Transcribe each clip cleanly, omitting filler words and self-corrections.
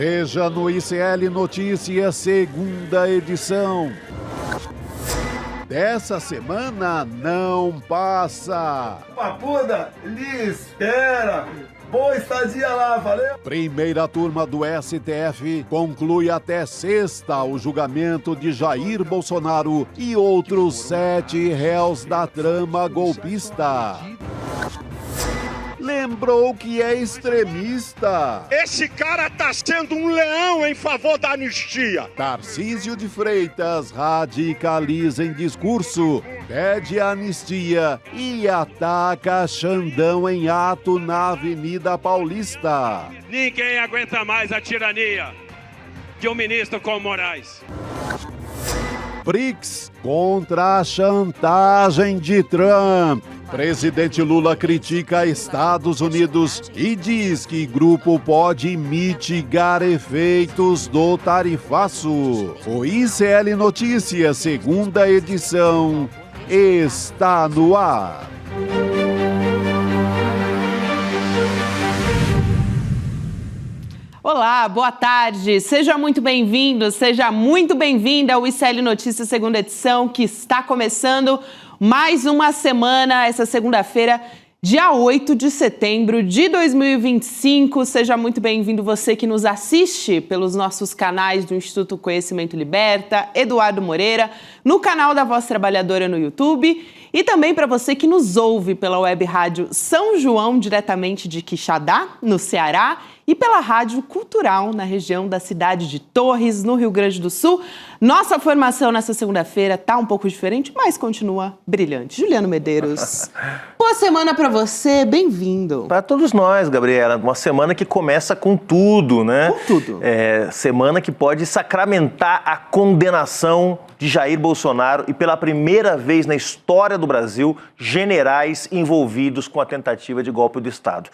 Veja no ICL Notícias, segunda edição. Dessa semana não passa. Papuda, lhe espera. Boa estadia lá, valeu? Primeira turma do STF conclui até sexta o julgamento de Jair Bolsonaro e outros 7 réus da trama golpista. Lembrou que é extremista. Esse cara tá sendo um leão em favor da anistia. Tarcísio de Freitas radicaliza em discurso, pede anistia e ataca Xandão em ato na Avenida Paulista. Ninguém aguenta mais a tirania de um ministro como Moraes. BRICS contra a chantagem de Trump. Presidente Lula critica Estados Unidos e diz que grupo pode mitigar efeitos do tarifaço. O ICL Notícias, segunda edição, está no ar. Olá, boa tarde, seja muito bem-vindo, seja muito bem-vinda ao ICL Notícias, segunda edição, que está começando mais uma semana, essa segunda-feira, dia 8 de setembro de 2025. Seja muito bem-vindo você que nos assiste pelos nossos canais do Instituto Conhecimento Liberta, Eduardo Moreira, no canal da Voz Trabalhadora no YouTube e também para você que nos ouve pela web rádio São João, diretamente de Quixadá, no Ceará, e pela Rádio Cultural, na região da cidade de Torres, no Rio Grande do Sul. Nossa formação nessa segunda-feira tá um pouco diferente, mas continua brilhante. Juliano Medeiros, boa semana para você, bem-vindo. Para todos nós, Gabriela, uma semana que começa com tudo, né? Com tudo. Semana que pode sacramentar a condenação de Jair Bolsonaro e pela primeira vez na história do Brasil, generais envolvidos com a tentativa de golpe de Estado.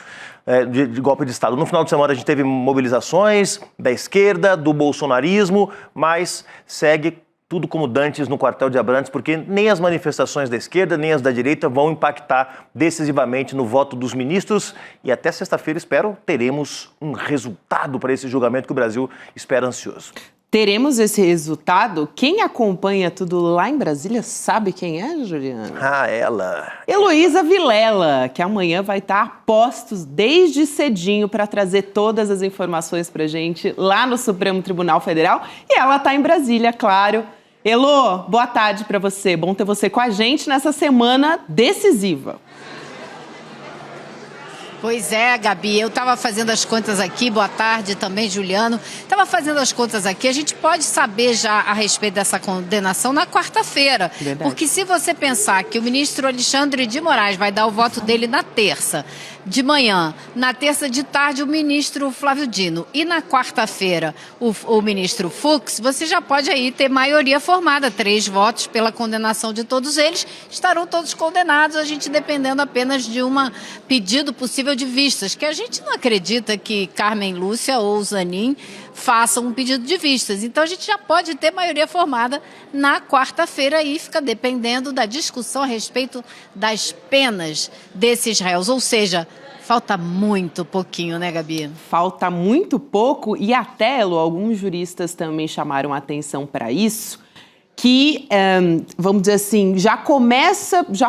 De golpe de Estado. No final de semana a gente teve mobilizações da esquerda, do bolsonarismo, mas segue tudo como dantes no quartel de Abrantes, porque nem as manifestações da esquerda, nem as da direita vão impactar decisivamente no voto dos ministros. E até sexta-feira, espero, teremos um resultado para esse julgamento que o Brasil espera ansioso. Teremos esse resultado? Quem acompanha tudo lá em Brasília sabe quem é, Juliana? Ela. Heloísa Vilela, que amanhã vai estar a postos desde cedinho para trazer todas as informações para gente lá no Supremo Tribunal Federal. E ela está em Brasília, claro. Elô, boa tarde para você. Bom ter você com a gente nessa semana decisiva. Pois é, Gabi, eu estava fazendo as contas aqui, boa tarde também, Juliano. Estava fazendo as contas aqui, a gente pode saber já a respeito dessa condenação na quarta-feira. Porque se você pensar que o ministro Alexandre de Moraes vai dar o voto dele na terça de manhã, na terça de tarde o ministro Flávio Dino e na quarta-feira o ministro Fux, você já pode aí ter maioria formada, 3 votos pela condenação de todos eles, estarão todos condenados, a gente dependendo apenas de um pedido possível de vistas, que a gente não acredita que Carmen Lúcia ou Zanin façam um pedido de vistas. Então a gente já pode ter maioria formada na quarta-feira e fica dependendo da discussão a respeito das penas desses réus. Ou seja, falta muito pouquinho, né, Gabi? Falta muito pouco e até, Lu, alguns juristas também chamaram atenção para isso, que, vamos dizer assim, já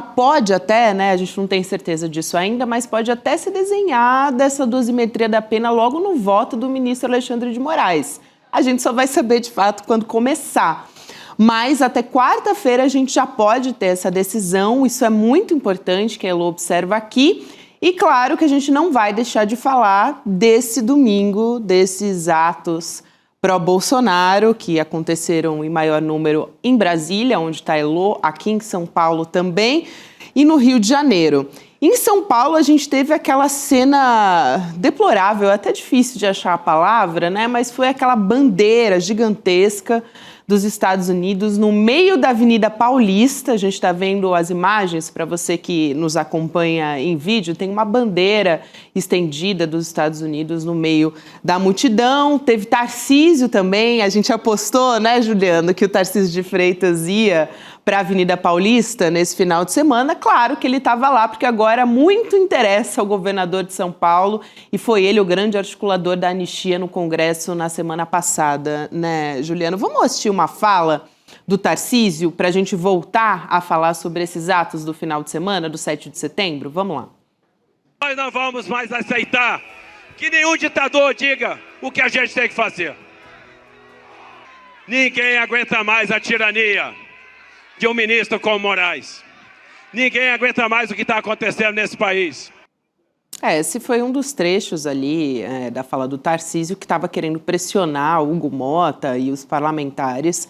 pode até, né, a gente não tem certeza disso ainda, mas pode até se desenhar dessa dosimetria da pena logo no voto do ministro Alexandre de Moraes. A gente só vai saber, de fato, quando começar. Mas até quarta-feira a gente já pode ter essa decisão, isso é muito importante que a Elo observa aqui. E claro que a gente não vai deixar de falar desse domingo, desses atos pró-Bolsonaro, que aconteceram em maior número em Brasília, onde está a Elo, aqui em São Paulo também, e no Rio de Janeiro. Em São Paulo, a gente teve aquela cena deplorável, é até difícil de achar a palavra, né? Mas foi aquela bandeira gigantesca dos Estados Unidos, no meio da Avenida Paulista. A gente está vendo as imagens, para você que nos acompanha em vídeo, tem uma bandeira estendida dos Estados Unidos no meio da multidão. Teve Tarcísio também, a gente apostou, né, Juliano, que o Tarcísio de Freitas ia para a Avenida Paulista nesse final de semana. Claro que ele estava lá, porque agora muito interessa ao governador de São Paulo, e foi ele o grande articulador da anistia no Congresso na semana passada, né, Juliano? Vamos assistir uma fala do Tarcísio para a gente voltar a falar sobre esses atos do final de semana, do 7 de setembro? Vamos lá. Nós não vamos mais aceitar que nenhum ditador diga o que a gente tem que fazer. Ninguém aguenta mais a tirania de um ministro como Moraes. Ninguém aguenta mais o que está acontecendo nesse país. Esse foi um dos trechos ali da fala do Tarcísio, que estava querendo pressionar o Hugo Mota e os parlamentares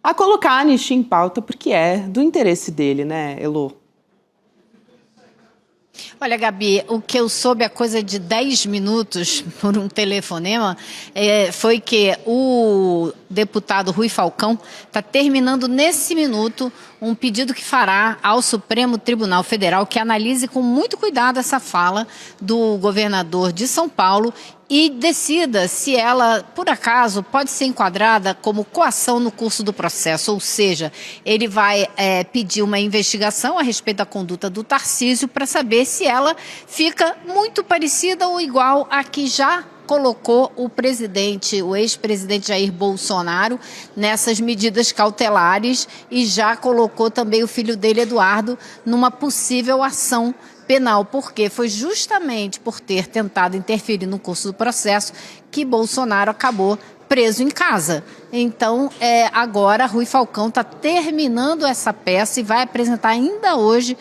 a colocar a anistia em pauta, porque é do interesse dele, né, Elô? Olha, Gabi, o que eu soube há coisa de 10 minutos por um telefonema foi que o deputado Rui Falcão está terminando nesse minuto um pedido que fará ao Supremo Tribunal Federal que analise com muito cuidado essa fala do governador de São Paulo e decida se ela, por acaso, pode ser enquadrada como coação no curso do processo. Ou seja, ele vai pedir uma investigação a respeito da conduta do Tarcísio para saber se ela fica muito parecida ou igual a que já colocou o ex-presidente Jair Bolsonaro nessas medidas cautelares e já colocou também o filho dele, Eduardo, numa possível ação penal, porque foi justamente por ter tentado interferir no curso do processo que Bolsonaro acabou preso em casa. Então, agora Rui Falcão está terminando essa peça e vai apresentar ainda hoje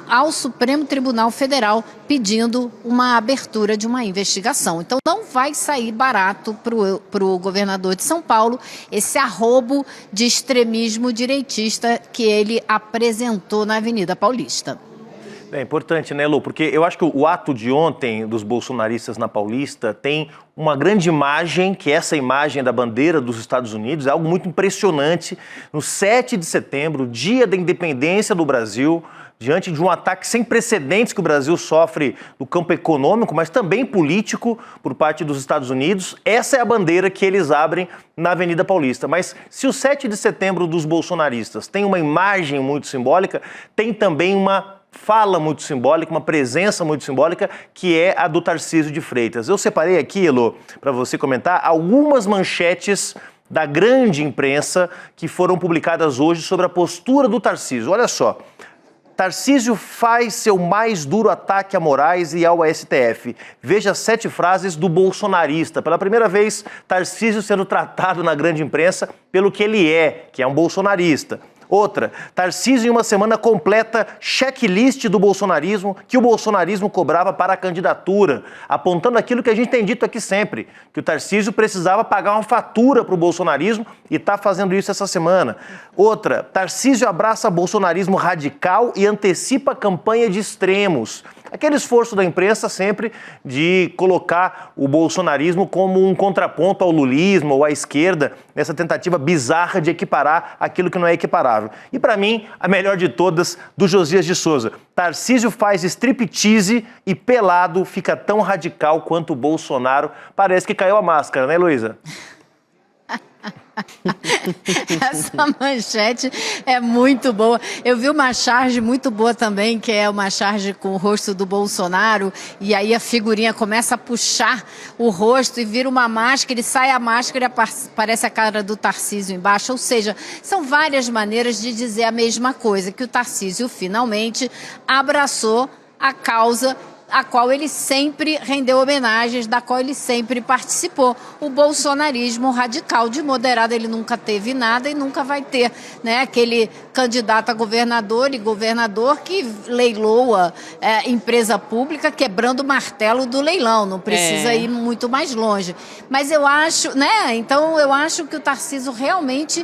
ao Supremo Tribunal Federal pedindo uma abertura de uma investigação. Então, não vai sair barato para o governador de São Paulo esse arrobo de extremismo direitista que ele apresentou na Avenida Paulista. É importante, né, Lu? Porque eu acho que o ato de ontem dos bolsonaristas na Paulista tem uma grande imagem, que é essa imagem da bandeira dos Estados Unidos, é algo muito impressionante. No 7 de setembro, dia da independência do Brasil, diante de um ataque sem precedentes que o Brasil sofre no campo econômico, mas também político por parte dos Estados Unidos, essa é a bandeira que eles abrem na Avenida Paulista. Mas se o 7 de setembro dos bolsonaristas tem uma imagem muito simbólica, tem também uma fala muito simbólica, uma presença muito simbólica, que é a do Tarcísio de Freitas. Eu separei aqui, Elô, para você comentar, algumas manchetes da grande imprensa que foram publicadas hoje sobre a postura do Tarcísio. Olha só, Tarcísio faz seu mais duro ataque a Moraes e ao STF. Veja 7 frases do bolsonarista. Pela primeira vez, Tarcísio sendo tratado na grande imprensa pelo que ele é, que é um bolsonarista. Outra, Tarcísio em uma semana completa checklist do bolsonarismo que o bolsonarismo cobrava para a candidatura, apontando aquilo que a gente tem dito aqui sempre, que o Tarcísio precisava pagar uma fatura para o bolsonarismo e está fazendo isso essa semana. Outra, Tarcísio abraça bolsonarismo radical e antecipa a campanha de extremos. Aquele esforço da imprensa sempre de colocar o bolsonarismo como um contraponto ao lulismo ou à esquerda, nessa tentativa bizarra de equiparar aquilo que não é equiparável. E para mim, a melhor de todas, do Josias de Souza. Tarcísio faz striptease e pelado fica tão radical quanto o Bolsonaro. Parece que caiu a máscara, né, Luísa? Essa manchete é muito boa. Eu vi uma charge muito boa também, que é uma charge com o rosto do Bolsonaro, e aí a figurinha começa a puxar o rosto e vira uma máscara, e sai a máscara e aparece a cara do Tarcísio embaixo. Ou seja, são várias maneiras de dizer a mesma coisa, que o Tarcísio finalmente abraçou a causa a qual ele sempre rendeu homenagens, da qual ele sempre participou. O bolsonarismo radical, de moderado ele nunca teve nada e nunca vai ter, né? Aquele candidato a governador e governador que leiloa empresa pública quebrando o martelo do leilão, não precisa ir muito mais longe. Mas eu acho, né? Então eu acho que o Tarcísio realmente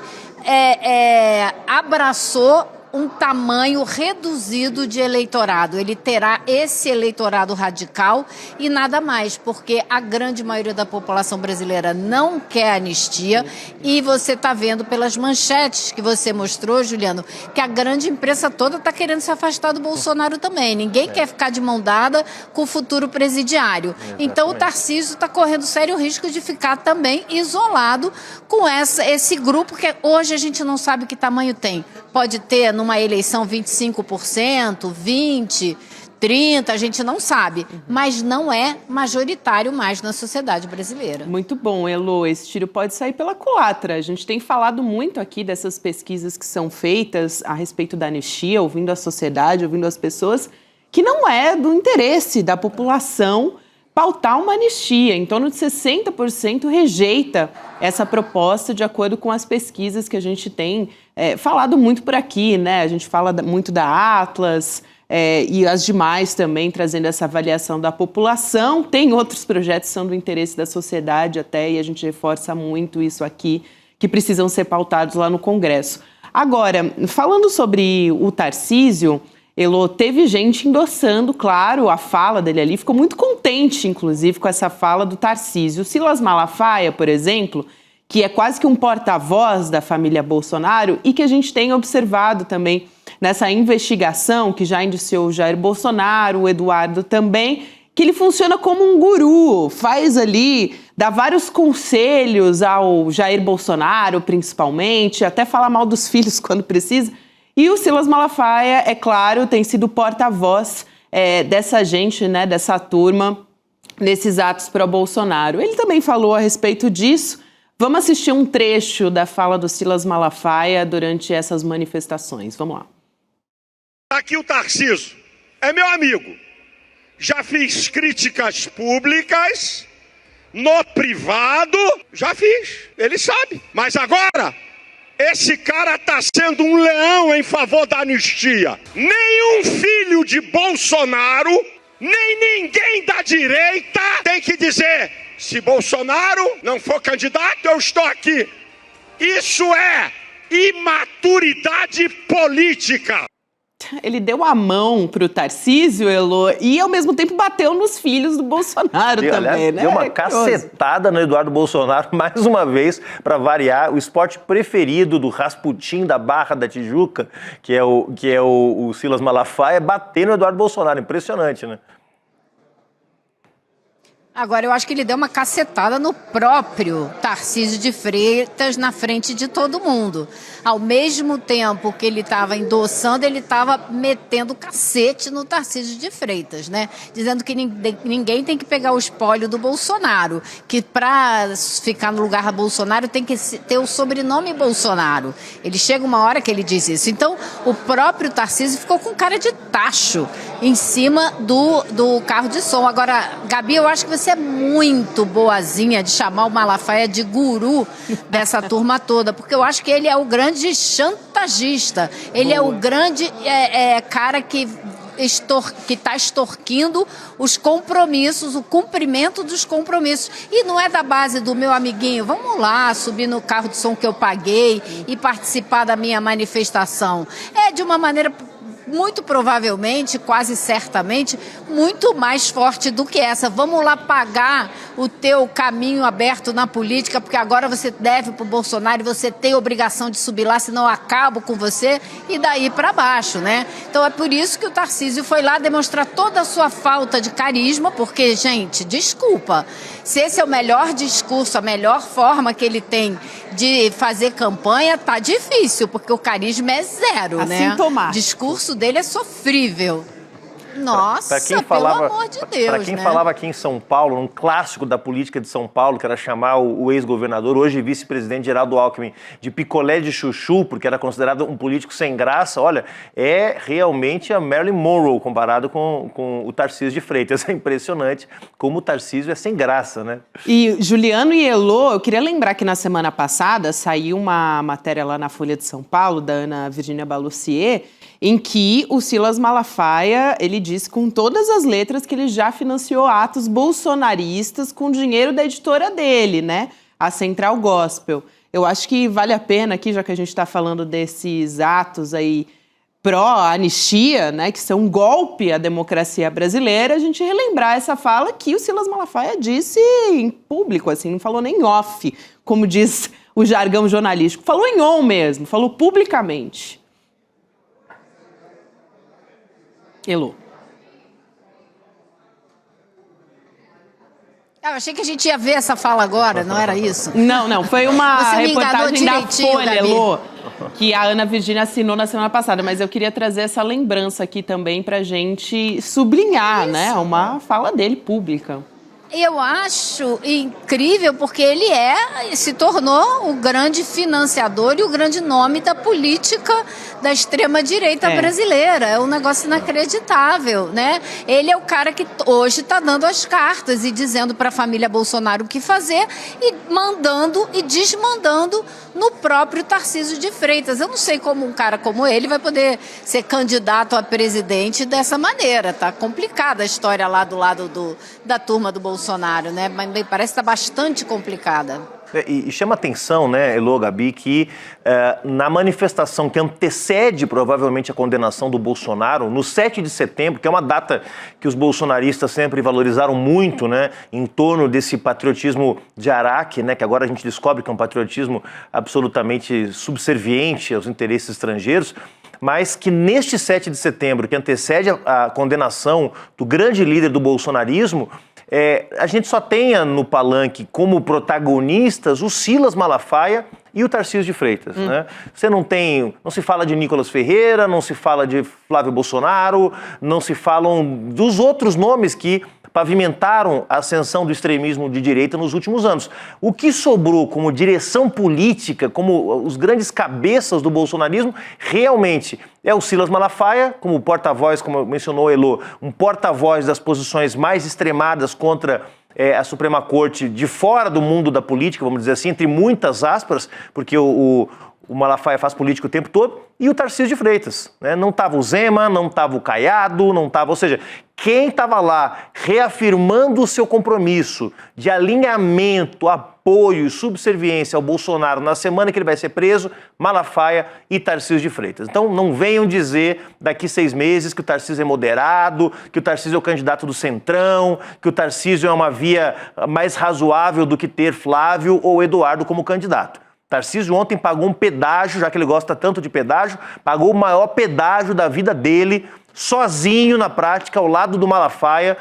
abraçou um tamanho reduzido de eleitorado. Ele terá esse eleitorado radical e nada mais, porque a grande maioria da população brasileira não quer anistia e você está vendo pelas manchetes que você mostrou, Juliano, que a grande imprensa toda está querendo se afastar do Bolsonaro também. Ninguém quer ficar de mão dada com o futuro presidiário. Então o Tarcísio está correndo sério risco de ficar também isolado com esse grupo que hoje a gente não sabe que tamanho tem. Pode ter numa eleição 25%, 20%, 30%, a gente não sabe, mas não é majoritário mais na sociedade brasileira. Muito bom, Elô, esse tiro pode sair pela culatra. A gente tem falado muito aqui dessas pesquisas que são feitas a respeito da anistia, ouvindo a sociedade, ouvindo as pessoas, que não é do interesse da população pautar uma anistia. Em torno de 60% rejeita essa proposta, de acordo com as pesquisas que a gente tem falado muito por aqui, né? A gente fala muito da Atlas e as demais também, trazendo essa avaliação da população. Tem outros projetos que são do interesse da sociedade até, e a gente reforça muito isso aqui, que precisam ser pautados lá no Congresso. Agora, falando sobre o Tarcísio, Elô, teve gente endossando, claro, a fala dele ali, ficou muito contente, inclusive, com essa fala do Tarcísio. O Silas Malafaia, por exemplo, que é quase que um porta-voz da família Bolsonaro e que a gente tem observado também nessa investigação que já indiciou o Jair Bolsonaro, o Eduardo também, que ele funciona como um guru, faz ali, dá vários conselhos ao Jair Bolsonaro, principalmente, até fala mal dos filhos quando precisa. E o Silas Malafaia, é claro, tem sido porta-voz dessa gente, né, dessa turma, nesses atos pró-Bolsonaro. Ele também falou a respeito disso. Vamos assistir um trecho da fala do Silas Malafaia durante essas manifestações. Vamos lá. Aqui o Tarcísio é meu amigo. Já fiz críticas públicas, no privado, já fiz, ele sabe. Mas agora, esse cara está sendo um leão em favor da anistia. Nenhum filho de Bolsonaro, nem ninguém da direita tem que dizer: se Bolsonaro não for candidato, eu estou aqui. Isso é imaturidade política. Ele deu a mão pro Tarcísio, Elô, e ao mesmo tempo bateu nos filhos do Bolsonaro também, né? Deu uma cacetada no Eduardo Bolsonaro, mais uma vez, para variar, o esporte preferido do Rasputin da Barra da Tijuca, que é o Silas Malafaia, bater no Eduardo Bolsonaro. Impressionante, né? Agora, eu acho que ele deu uma cacetada no próprio Tarcísio de Freitas na frente de todo mundo. Ao mesmo tempo que ele estava endossando, ele estava metendo cacete no Tarcísio de Freitas, né? Dizendo que ninguém tem que pegar o espólio do Bolsonaro, que para ficar no lugar do Bolsonaro tem que ter o sobrenome Bolsonaro. Ele chega uma hora que ele diz isso. Então, o próprio Tarcísio ficou com cara de tacho em cima do carro de som. Agora, Gabi, eu acho que você é muito boazinha de chamar o Malafaia de guru dessa turma toda, porque eu acho que ele é o grande chantagista, ele é o grande cara que está extorquindo os compromissos, o cumprimento dos compromissos. E não é da base do meu amiguinho, vamos lá, subir no carro de som que eu paguei e participar da minha manifestação. É de uma maneira muito provavelmente, quase certamente, muito mais forte do que essa. Vamos lá pagar o teu caminho aberto na política, porque agora você deve para o Bolsonaro e você tem obrigação de subir lá, senão eu acabo com você, e daí para baixo, né? Então é por isso que o Tarcísio foi lá demonstrar toda a sua falta de carisma, porque, gente, desculpa, se esse é o melhor discurso, a melhor forma que ele tem de fazer campanha, tá difícil, porque o carisma é zero, né? Assintomático. O discurso dele é sofrível. Nossa, pelo amor de Deus, para quem falava aqui em São Paulo, um clássico da política de São Paulo, que era chamar o ex-governador, hoje vice-presidente Geraldo Alckmin, de picolé de chuchu, porque era considerado um político sem graça. Olha, é realmente a Marilyn Monroe comparado com o Tarcísio de Freitas. É impressionante como o Tarcísio é sem graça, né? E Juliano e Elô, eu queria lembrar que na semana passada saiu uma matéria lá na Folha de São Paulo, da Ana Virginia Balussier, em que o Silas Malafaia, ele disse com todas as letras que ele já financiou atos bolsonaristas com dinheiro da editora dele, né? A Central Gospel. Eu acho que vale a pena aqui, já que a gente está falando desses atos aí pró-anistia, né, que são um golpe à democracia brasileira, a gente relembrar essa fala que o Silas Malafaia disse em público, assim, não falou nem off, como diz o jargão jornalístico, falou em on mesmo, falou publicamente. Elô. Eu achei que a gente ia ver essa fala agora, não era isso? Não, foi uma reportagem da Folha, Elô, que a Ana Virgínia assinou na semana passada, mas eu queria trazer essa lembrança aqui também pra gente sublinhar, né, uma fala dele pública. Eu acho incrível porque ele se tornou o grande financiador e o grande nome da política da extrema-direita brasileira. É um negócio inacreditável, né? Ele é o cara que hoje está dando as cartas e dizendo para a família Bolsonaro o que fazer e mandando e desmandando no próprio Tarcísio de Freitas. Eu não sei como um cara como ele vai poder ser candidato a presidente dessa maneira. Tá complicada a história lá do lado da turma do Bolsonaro, né? Mas parece que está bastante complicada. E chama atenção, né, Elô, Gabi, que na manifestação que antecede provavelmente a condenação do Bolsonaro, no 7 de setembro, que é uma data que os bolsonaristas sempre valorizaram muito, né, em torno desse patriotismo de Araque, né, que agora a gente descobre que é um patriotismo absolutamente subserviente aos interesses estrangeiros, mas que neste 7 de setembro, que antecede a condenação do grande líder do bolsonarismo, a gente só tenha no palanque como protagonistas o Silas Malafaia e o Tarcísio de Freitas, né? Você não se fala de Nicolas Ferreira, não se fala de Flávio Bolsonaro, não se falam dos outros nomes que pavimentaram a ascensão do extremismo de direita nos últimos anos. O que sobrou como direção política, como os grandes cabeças do bolsonarismo, realmente é o Silas Malafaia, como porta-voz, como mencionou Elô, um porta-voz das posições mais extremadas contra a Suprema Corte de fora do mundo da política, vamos dizer assim, entre muitas aspas, porque o Malafaia faz política o tempo todo, e o Tarcísio de Freitas, né? Não estava o Zema, não estava o Caiado, não estava... Ou seja, quem estava lá reafirmando o seu compromisso de alinhamento, apoio e subserviência ao Bolsonaro na semana que ele vai ser preso, Malafaia e Tarcísio de Freitas. Então não venham dizer daqui 6 meses que o Tarcísio é moderado, que o Tarcísio é o candidato do Centrão, que o Tarcísio é uma via mais razoável do que ter Flávio ou Eduardo como candidato. Tarcísio ontem pagou um pedágio, já que ele gosta tanto de pedágio, pagou o maior pedágio da vida dele, sozinho na prática, ao lado do Malafaia,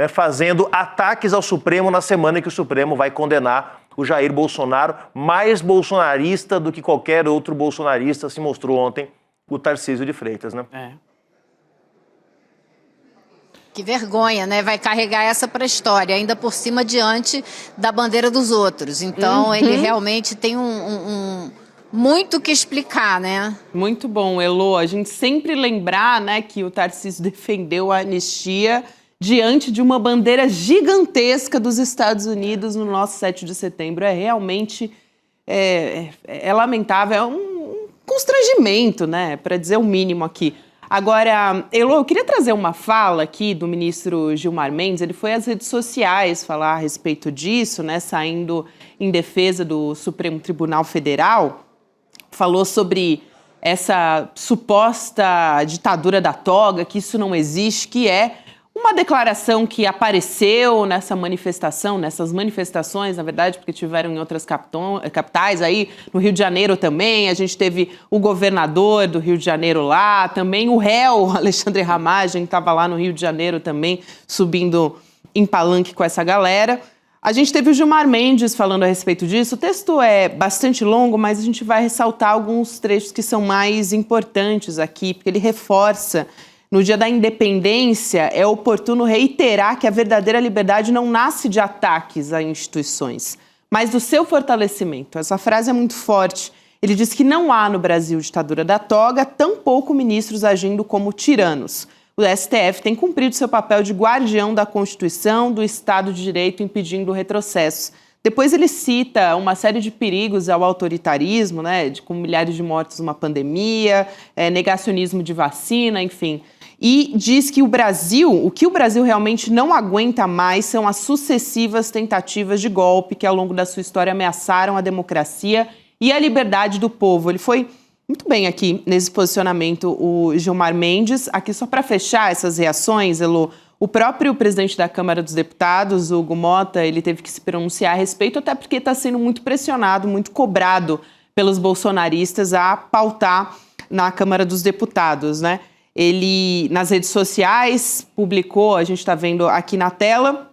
fazendo ataques ao Supremo na semana em que o Supremo vai condenar o Jair Bolsonaro, mais bolsonarista do que qualquer outro bolsonarista, se mostrou ontem o Tarcísio de Freitas, né? Que vergonha, né? Vai carregar essa para a história, ainda por cima diante da bandeira dos outros. Então, ele realmente tem muito que explicar, né? Muito bom, Elô. A gente sempre lembrar, né, que o Tarcísio defendeu a anistia diante de uma bandeira gigantesca dos Estados Unidos no nosso 7 de setembro. É realmente lamentável, é um constrangimento, né, para dizer o mínimo aqui. Agora, Elô, eu queria trazer uma fala aqui do ministro Gilmar Mendes. Ele foi às redes sociais falar a respeito disso, né, saindo em defesa do Supremo Tribunal Federal. Falou sobre essa suposta ditadura da toga, que isso não existe, que é uma declaração que apareceu nessas manifestações, na verdade, porque tiveram em outras capitais, aí no Rio de Janeiro também, a gente teve o governador do Rio de Janeiro lá, também o réu Alexandre Ramagem estava lá no Rio de Janeiro também, subindo em palanque com essa galera. A gente teve o Gilmar Mendes falando a respeito disso. O texto é bastante longo, mas a gente vai ressaltar alguns trechos que são mais importantes aqui, porque ele reforça: no dia da independência, é oportuno reiterar que a verdadeira liberdade não nasce de ataques a instituições, mas do seu fortalecimento. Essa frase é muito forte. Ele diz que não há no Brasil ditadura da toga, tampouco ministros agindo como tiranos. O STF tem cumprido seu papel de guardião da Constituição, do Estado de Direito, impedindo retrocessos. Depois ele cita uma série de perigos ao autoritarismo, né, com milhares de mortos numa pandemia, negacionismo de vacina, enfim. E diz que o que o Brasil realmente não aguenta mais são as sucessivas tentativas de golpe que ao longo da sua história ameaçaram a democracia e a liberdade do povo. Ele foi muito bem aqui nesse posicionamento o Gilmar Mendes. Aqui só para fechar essas reações, Elô, o próprio presidente da Câmara dos Deputados, Hugo Motta, ele teve que se pronunciar a respeito, até porque está sendo muito pressionado, muito cobrado pelos bolsonaristas a pautar na Câmara dos Deputados, né? Ele, nas redes sociais, publicou, a gente está vendo aqui na tela,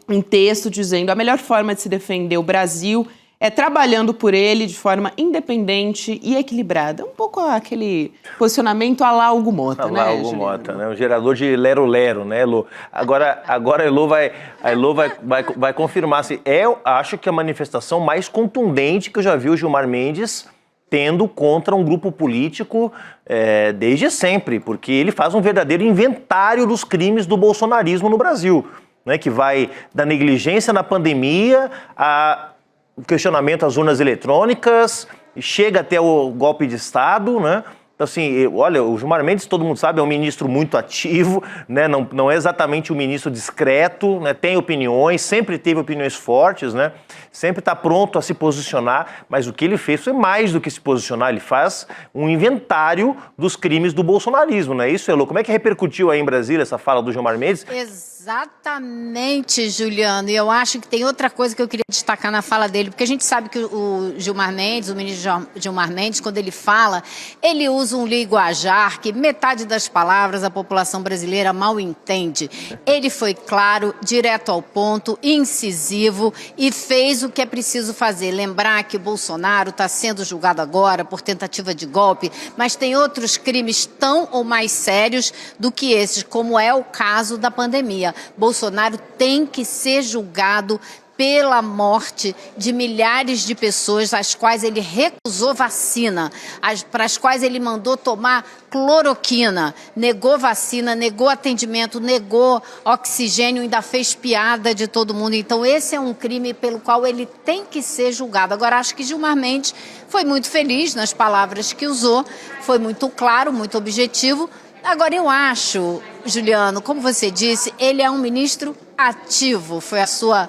um texto dizendo: a melhor forma de se defender o Brasil é trabalhando por ele de forma independente e equilibrada. Um pouco aquele posicionamento à la Hugo Motta, né, Hugo Juliano? Motta, né? Um gerador de lero-lero, né, Elô? Agora a Elô vai confirmar. Assim, eu acho que a manifestação mais contundente que eu já vi o Gilmar Mendes tendo contra um grupo político desde sempre, porque ele faz um verdadeiro inventário dos crimes do bolsonarismo no Brasil, né, que vai da negligência na pandemia a o questionamento às urnas eletrônicas, chega até o golpe de Estado, né? Então, assim, olha, o Gilmar Mendes, todo mundo sabe, é um ministro muito ativo, né? Não é exatamente um ministro discreto, né? Tem opiniões, sempre teve opiniões fortes, né? Sempre está pronto a se posicionar, mas o que ele fez foi mais do que se posicionar, ele faz um inventário dos crimes do bolsonarismo, não é isso, Elô? Como é que repercutiu aí em Brasília essa fala do Gilmar Mendes? Exatamente, Juliano. E eu acho que tem outra coisa que eu queria destacar na fala dele, porque a gente sabe que o Gilmar Mendes, o ministro Gilmar Mendes, quando ele fala, ele usa um linguajar que metade das palavras a população brasileira mal entende. Ele foi claro, direto ao ponto, incisivo e fez o que é preciso fazer. Lembrar que o Bolsonaro está sendo julgado agora por tentativa de golpe, mas tem outros crimes tão ou mais sérios do que esses, como é o caso da pandemia. Bolsonaro tem que ser julgado pela morte de milhares de pessoas às quais ele recusou vacina, para as quais ele mandou tomar cloroquina, negou vacina, negou atendimento, negou oxigênio, ainda fez piada de todo mundo. Então esse é um crime pelo qual ele tem que ser julgado. Agora, acho que Gilmar Mendes foi muito feliz nas palavras que usou, foi muito claro, muito objetivo. Agora, eu acho, Juliano, como você disse, ele é um ministro ativo. Foi a sua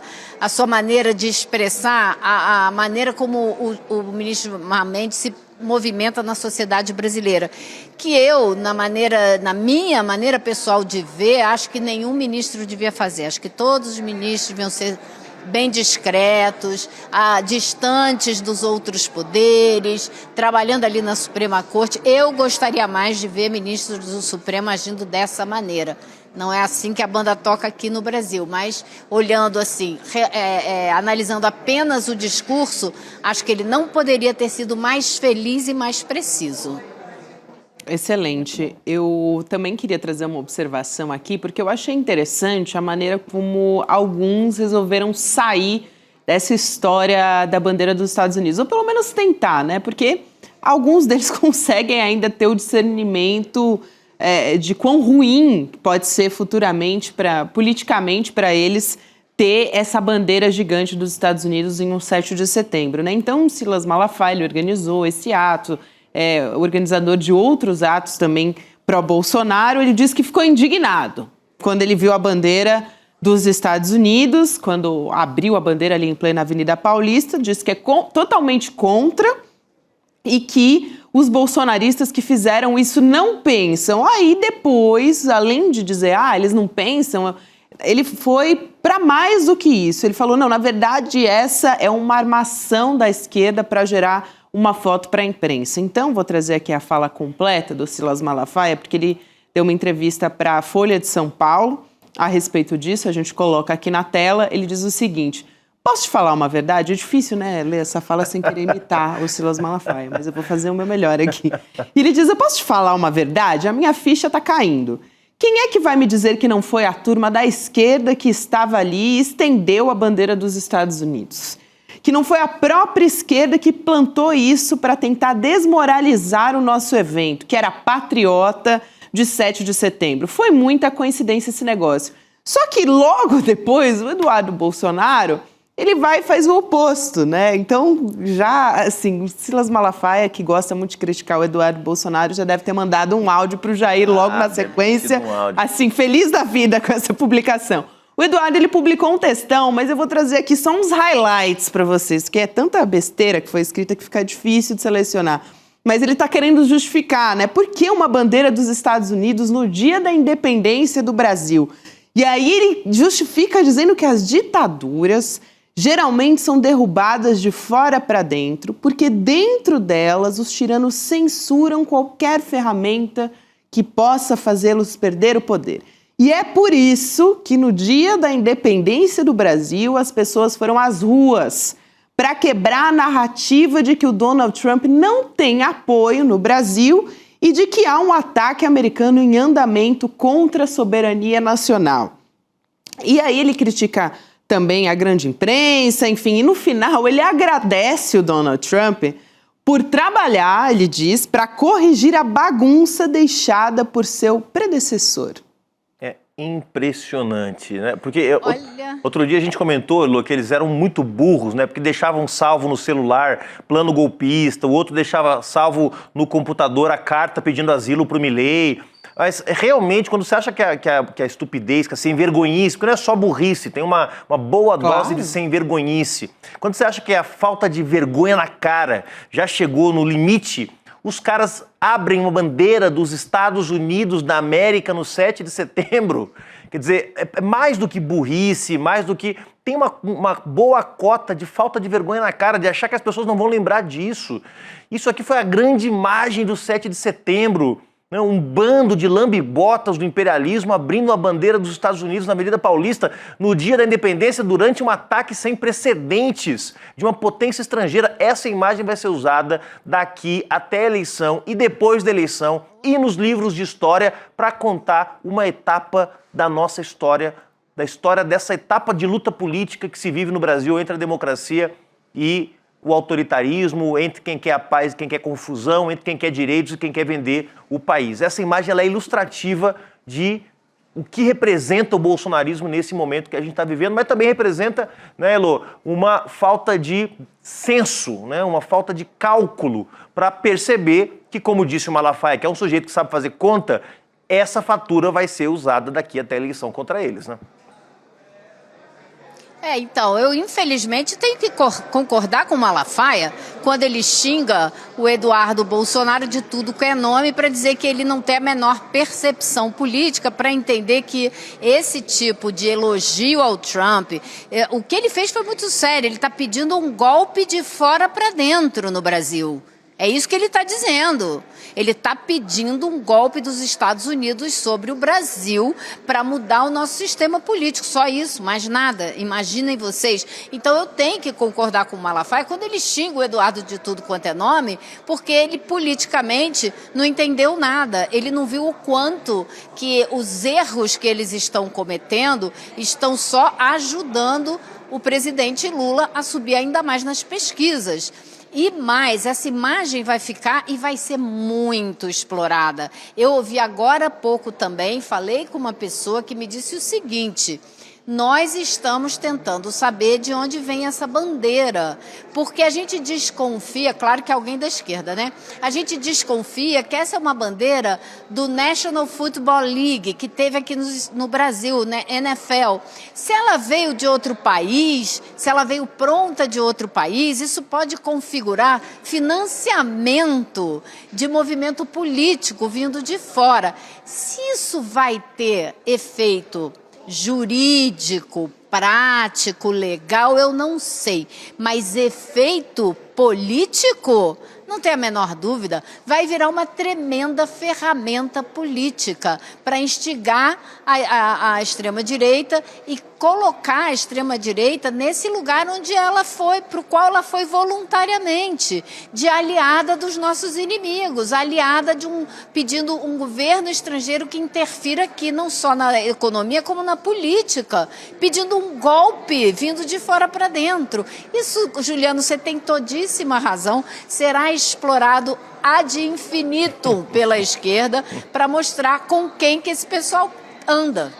maneira de expressar a maneira como o ministro Mendes se movimenta na sociedade brasileira. Que eu, na minha maneira pessoal de ver, acho que nenhum ministro devia fazer. Acho que todos os ministros deviam ser bem discretos, distantes dos outros poderes, trabalhando ali na Suprema Corte. Eu gostaria mais de ver ministros do Supremo agindo dessa maneira. Não é assim que a banda toca aqui no Brasil, mas olhando assim, analisando apenas o discurso, acho que ele não poderia ter sido mais feliz e mais preciso. Excelente. Eu também queria trazer uma observação aqui, porque eu achei interessante a maneira como alguns resolveram sair dessa história da bandeira dos Estados Unidos, ou pelo menos tentar, né? Porque alguns deles conseguem ainda ter o discernimento de quão ruim pode ser futuramente, politicamente, para eles ter essa bandeira gigante dos Estados Unidos em um 7 de setembro, né? Então, Silas Malafaia organizou esse ato, organizador de outros atos também pró-Bolsonaro. Ele disse que ficou indignado quando ele viu a bandeira dos Estados Unidos, quando abriu a bandeira ali em plena Avenida Paulista, disse que é totalmente contra e que os bolsonaristas que fizeram isso não pensam. Aí depois, além de dizer, eles não pensam, ele foi para mais do que isso. Ele falou, não, na verdade essa é uma armação da esquerda para gerar uma foto para a imprensa. Então, vou trazer aqui a fala completa do Silas Malafaia, porque ele deu uma entrevista para a Folha de São Paulo a respeito disso, a gente coloca aqui na tela. Ele diz o seguinte: posso te falar uma verdade? É difícil, né, ler essa fala sem querer imitar o Silas Malafaia, mas eu vou fazer o meu melhor aqui. E ele diz, eu posso te falar uma verdade? A minha ficha está caindo. Quem é que vai me dizer que não foi a turma da esquerda que estava ali e estendeu a bandeira dos Estados Unidos? Que não foi a própria esquerda que plantou isso para tentar desmoralizar o nosso evento, que era patriota de 7 de setembro. Foi muita coincidência esse negócio. Só que logo depois, o Eduardo Bolsonaro, ele vai e faz o oposto, né? Então, já, assim, o Silas Malafaia, que gosta muito de criticar o Eduardo Bolsonaro, já deve ter mandado um áudio para o Jair logo na sequência, assim, feliz da vida com essa publicação. O Eduardo, ele publicou um textão, mas eu vou trazer aqui só uns highlights para vocês, que é tanta besteira que foi escrita que fica difícil de selecionar. Mas ele está querendo justificar, né? Por que uma bandeira dos Estados Unidos no dia da independência do Brasil? E aí ele justifica dizendo que as ditaduras geralmente são derrubadas de fora para dentro, porque dentro delas os tiranos censuram qualquer ferramenta que possa fazê-los perder o poder. E é por isso que no dia da independência do Brasil as pessoas foram às ruas para quebrar a narrativa de que o Donald Trump não tem apoio no Brasil e de que há um ataque americano em andamento contra a soberania nacional. E aí ele critica também a grande imprensa, enfim, e no final ele agradece o Donald Trump por trabalhar, ele diz, para corrigir a bagunça deixada por seu predecessor. Impressionante, né? Porque outro dia a gente comentou, Elô, que eles eram muito burros, né? Porque deixavam salvo no celular plano golpista, o outro deixava salvo no computador a carta pedindo asilo para o Milei. Mas realmente, quando você acha que a estupidez, que a sem-vergonhice, porque não é só burrice, tem uma boa dose de sem-vergonhice. Quando você acha que a falta de vergonha na cara já chegou no limite, os caras abrem uma bandeira dos Estados Unidos da América no 7 de setembro. Quer dizer, é mais do que burrice, mais do que... Tem uma boa cota de falta de vergonha na cara, de achar que as pessoas não vão lembrar disso. Isso aqui foi a grande imagem do 7 de setembro. Né? Um bando de lambe-botas do imperialismo abrindo a bandeira dos Estados Unidos na Avenida Paulista no dia da independência durante um ataque sem precedentes de uma potência estrangeira. Essa imagem vai ser usada daqui até a eleição e depois da eleição e nos livros de história para contar uma etapa da nossa história, da história dessa etapa de luta política que se vive no Brasil entre a democracia e o autoritarismo, entre quem quer a paz e quem quer confusão, entre quem quer direitos e quem quer vender o país. Essa imagem ela é ilustrativa de o que representa o bolsonarismo nesse momento que a gente está vivendo, mas também representa, né, Elô, uma falta de senso, né, uma falta de cálculo para perceber que, como disse o Malafaia, que é um sujeito que sabe fazer conta, essa fatura vai ser usada daqui até a eleição contra eles, né? Então, eu infelizmente tenho que concordar com o Malafaia quando ele xinga o Eduardo Bolsonaro de tudo que é nome para dizer que ele não tem a menor percepção política para entender que esse tipo de elogio ao Trump, o que ele fez foi muito sério, ele está pedindo um golpe de fora para dentro no Brasil. É isso que ele está dizendo. Ele está pedindo um golpe dos Estados Unidos sobre o Brasil para mudar o nosso sistema político. Só isso, mais nada. Imaginem vocês. Então eu tenho que concordar com o Malafaia quando ele xinga o Eduardo de tudo quanto é nome, porque ele politicamente não entendeu nada. Ele não viu o quanto que os erros que eles estão cometendo estão só ajudando o presidente Lula a subir ainda mais nas pesquisas. E mais, essa imagem vai ficar e vai ser muito explorada. Eu ouvi agora há pouco também, falei com uma pessoa que me disse o seguinte: nós estamos tentando saber de onde vem essa bandeira, porque a gente desconfia, claro que é alguém da esquerda, né? A gente desconfia que essa é uma bandeira do National Football League, que teve aqui no Brasil, né? NFL. Se ela veio de outro país, se ela veio pronta de outro país, isso pode configurar financiamento de movimento político vindo de fora. Se isso vai ter efeito jurídico, prático, legal, eu não sei. Mas efeito político, não tem a menor dúvida, vai virar uma tremenda ferramenta política para instigar a extrema-direita e colocar a extrema-direita nesse lugar onde ela foi, para o qual ela foi voluntariamente, de aliada dos nossos inimigos, aliada pedindo um governo estrangeiro que interfira aqui, não só na economia, como na política, pedindo um golpe vindo de fora para dentro. Isso, Juliano, você tem todíssima razão, será explorado ad infinitum pela esquerda para mostrar com quem que esse pessoal anda.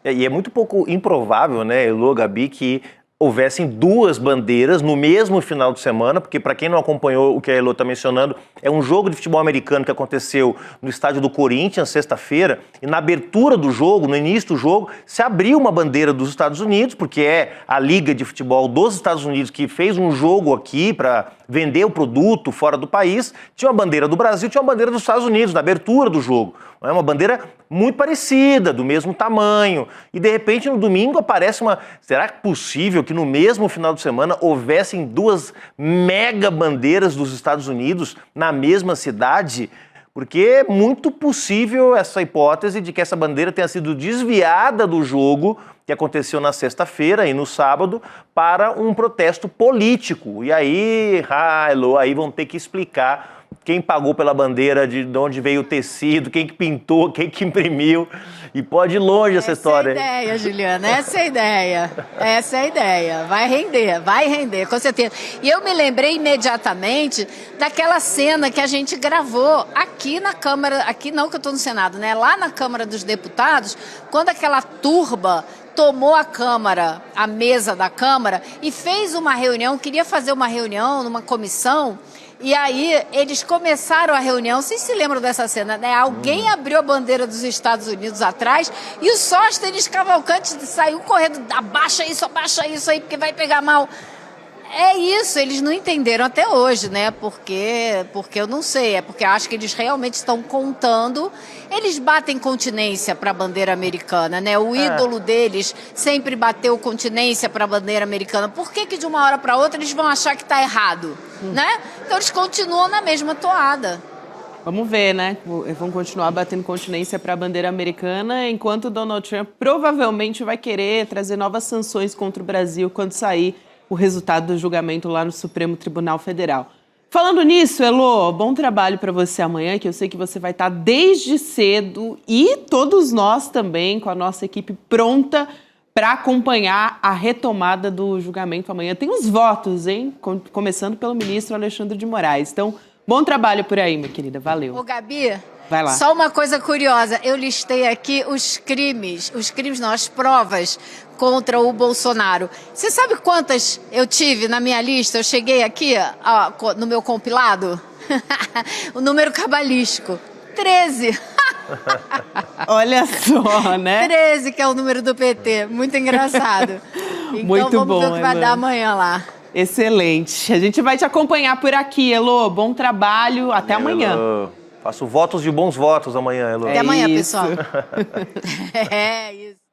E é muito pouco improvável, né, Elô, Gabi, que houvessem duas bandeiras no mesmo final de semana, porque para quem não acompanhou o que a Elô está mencionando, é um jogo de futebol americano que aconteceu no estádio do Corinthians, sexta-feira, e na abertura do jogo, no início do jogo, se abriu uma bandeira dos Estados Unidos, porque é a Liga de Futebol dos Estados Unidos que fez um jogo aqui para vender o produto fora do país, tinha uma bandeira do Brasil, tinha uma bandeira dos Estados Unidos, na abertura do jogo. É uma bandeira muito parecida, do mesmo tamanho. E, de repente, no domingo aparece uma... Será possível que no mesmo final de semana houvessem 2 mega bandeiras dos Estados Unidos na mesma cidade? Porque é muito possível essa hipótese de que essa bandeira tenha sido desviada do jogo que aconteceu na sexta-feira e no sábado para um protesto político. E aí, aí vão ter que explicar quem pagou pela bandeira, de onde veio o tecido, quem que pintou, quem que imprimiu. E pode ir longe essa história. Essa é a ideia, Juliana, essa é a ideia. Essa é a ideia. Vai render, com certeza. E eu me lembrei imediatamente daquela cena que a gente gravou aqui na Câmara, aqui não que eu estou no Senado, né? Lá na Câmara dos Deputados, quando aquela turba tomou a Câmara, a mesa da Câmara, e fez uma reunião, queria fazer uma reunião numa comissão. E aí, eles começaram a reunião, vocês se lembram dessa cena, né? Alguém abriu a bandeira dos Estados Unidos atrás e o Sóstenes Cavalcante saiu correndo, abaixa isso aí, porque vai pegar mal. É isso, eles não entenderam até hoje, né? Porque eu não sei, é porque acho que eles realmente estão contando. Eles batem continência para a bandeira americana, né? O ídolo deles sempre bateu continência para a bandeira americana. Por que de uma hora para outra eles vão achar que está errado, né? Então eles continuam na mesma toada. Vamos ver, né? Vão continuar batendo continência para a bandeira americana, enquanto Donald Trump provavelmente vai querer trazer novas sanções contra o Brasil quando sair o resultado do julgamento lá no Supremo Tribunal Federal. Falando nisso, Elô, bom trabalho para você amanhã, que eu sei que você vai estar desde cedo e todos nós também, com a nossa equipe pronta para acompanhar a retomada do julgamento amanhã. Tem os votos, hein? Começando pelo ministro Alexandre de Moraes. Então, bom trabalho por aí, minha querida. Valeu. Ô, Gabi, vai lá. Só uma coisa curiosa. Eu listei aqui as provas contra o Bolsonaro. Você sabe quantas eu tive na minha lista? Eu cheguei aqui, ó, no meu compilado, o número cabalístico, 13. Olha só, né? 13, que é o número do PT. Muito engraçado. Então muito vamos bom, ver o que vai dar amanhã lá. Excelente. A gente vai te acompanhar por aqui, Elô. Bom trabalho. Até amanhã. Elô. Faço votos de bons votos amanhã, Elô. Até amanhã, isso. pessoal. É isso.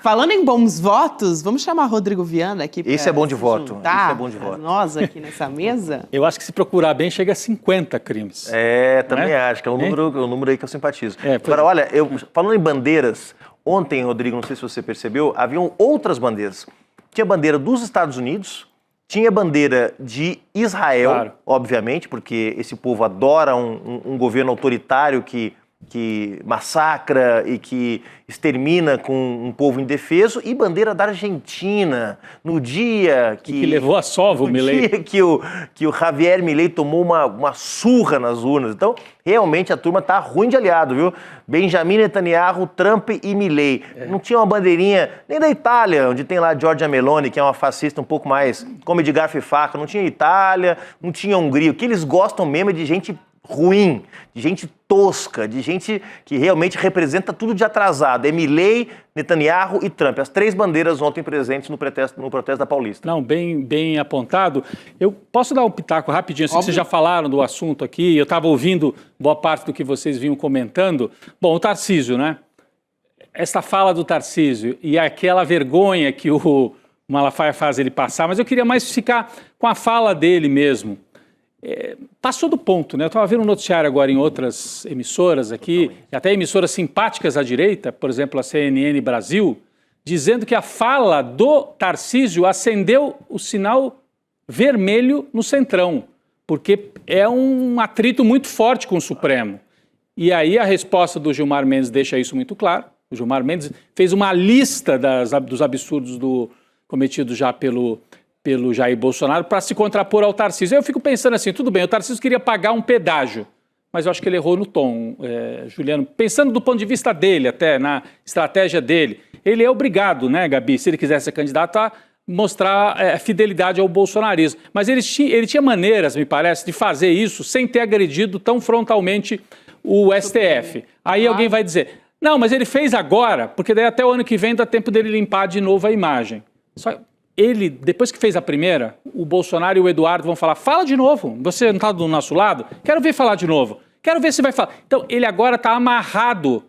Falando em bons votos, vamos chamar Rodrigo Viana aqui para Esse é bom de voto. Esse é bom de voto. Nós aqui nessa mesa. Eu acho que se procurar bem, chega a 50 crimes. Também acho, que é um número aí que eu simpatizo. Agora, é. olha, falando em bandeiras, ontem, Rodrigo, não sei se você percebeu, haviam outras bandeiras. Tinha bandeira dos Estados Unidos, tinha bandeira de Israel, claro, obviamente, porque esse povo adora um governo autoritário que massacra e que extermina com um povo indefeso, e bandeira da Argentina, no dia que levou a sova o Milei. Que o Javier Milei tomou uma surra nas urnas. Então, realmente a turma tá ruim de aliado, viu? Benjamin Netanyahu, Trump e Milei. Não tinha uma bandeirinha nem da Itália, onde tem lá Giorgia Meloni, que é uma fascista um pouco mais, come de garfo e faca. Não tinha Itália, não tinha Hungria. O que eles gostam mesmo é de gente ruim, de gente tosca, de gente que realmente representa tudo de atrasado. É Milei, Netanyahu e Trump. As 3 bandeiras ontem presentes no protesto da Paulista. Não, bem apontado. Eu posso dar um pitaco rapidinho, assim, que vocês já falaram do assunto aqui, eu estava ouvindo boa parte do que vocês vinham comentando. Bom, o Tarcísio, né? Essa fala do Tarcísio e aquela vergonha que o Malafaia faz ele passar, mas eu queria mais ficar com a fala dele mesmo. Passou do ponto, né? Eu estava vendo um noticiário agora em outras emissoras aqui, até emissoras simpáticas à direita, por exemplo, a CNN Brasil, dizendo que a fala do Tarcísio acendeu o sinal vermelho no Centrão, porque é um atrito muito forte com o Supremo. E aí a resposta do Gilmar Mendes deixa isso muito claro. O Gilmar Mendes fez uma lista dos absurdos cometidos já pelo Jair Bolsonaro para se contrapor ao Tarcísio. Eu fico pensando assim, tudo bem, o Tarcísio queria pagar um pedágio, mas eu acho que ele errou no tom, Juliano. Pensando do ponto de vista dele, até na estratégia dele, ele é obrigado, né, Gabi, se ele quisesse ser candidato, a mostrar fidelidade ao bolsonarismo. Mas ele tinha maneiras, me parece, de fazer isso sem ter agredido tão frontalmente o STF. Aí alguém vai dizer, não, mas ele fez agora, porque daí até o ano que vem dá tempo dele limpar de novo a imagem. ele, depois que fez a primeira, o Bolsonaro e o Eduardo vão falar, fala de novo, você não está do nosso lado? Quero ver falar de novo, quero ver se vai falar. Então, ele agora está amarrado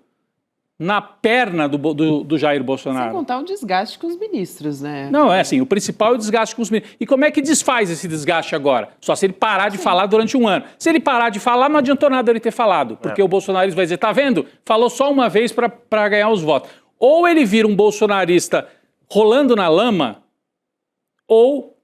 na perna do Jair Bolsonaro. Sem contar o desgaste com os ministros, né? Não, é assim, o principal é o desgaste com os ministros. E como é que desfaz esse desgaste agora? Só se ele parar de falar durante um ano. Se ele parar de falar, não adiantou nada ele ter falado, porque o bolsonarista vai dizer, tá vendo? Falou só uma vez para ganhar os votos. Ou ele vira um bolsonarista rolando na lama, ou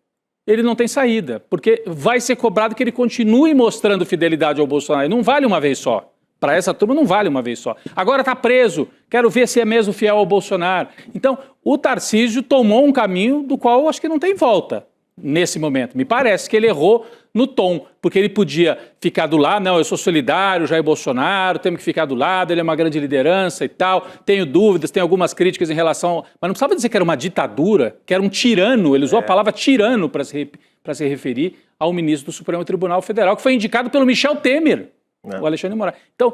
ele não tem saída, porque vai ser cobrado que ele continue mostrando fidelidade ao Bolsonaro. Não vale uma vez só. Para essa turma não vale uma vez só. Agora está preso, quero ver se é mesmo fiel ao Bolsonaro. Então, o Tarcísio tomou um caminho do qual eu acho que não tem volta nesse momento. Me parece que ele errou no tom, porque ele podia ficar do lado, não, eu sou solidário, Jair Bolsonaro, temos que ficar do lado, ele é uma grande liderança e tal, tenho dúvidas, tenho algumas críticas em relação... Mas não precisava dizer que era uma ditadura, que era um tirano, ele usou a palavra tirano para se referir ao ministro do Supremo Tribunal Federal, que foi indicado pelo Michel Temer, o Alexandre de Moraes. Então,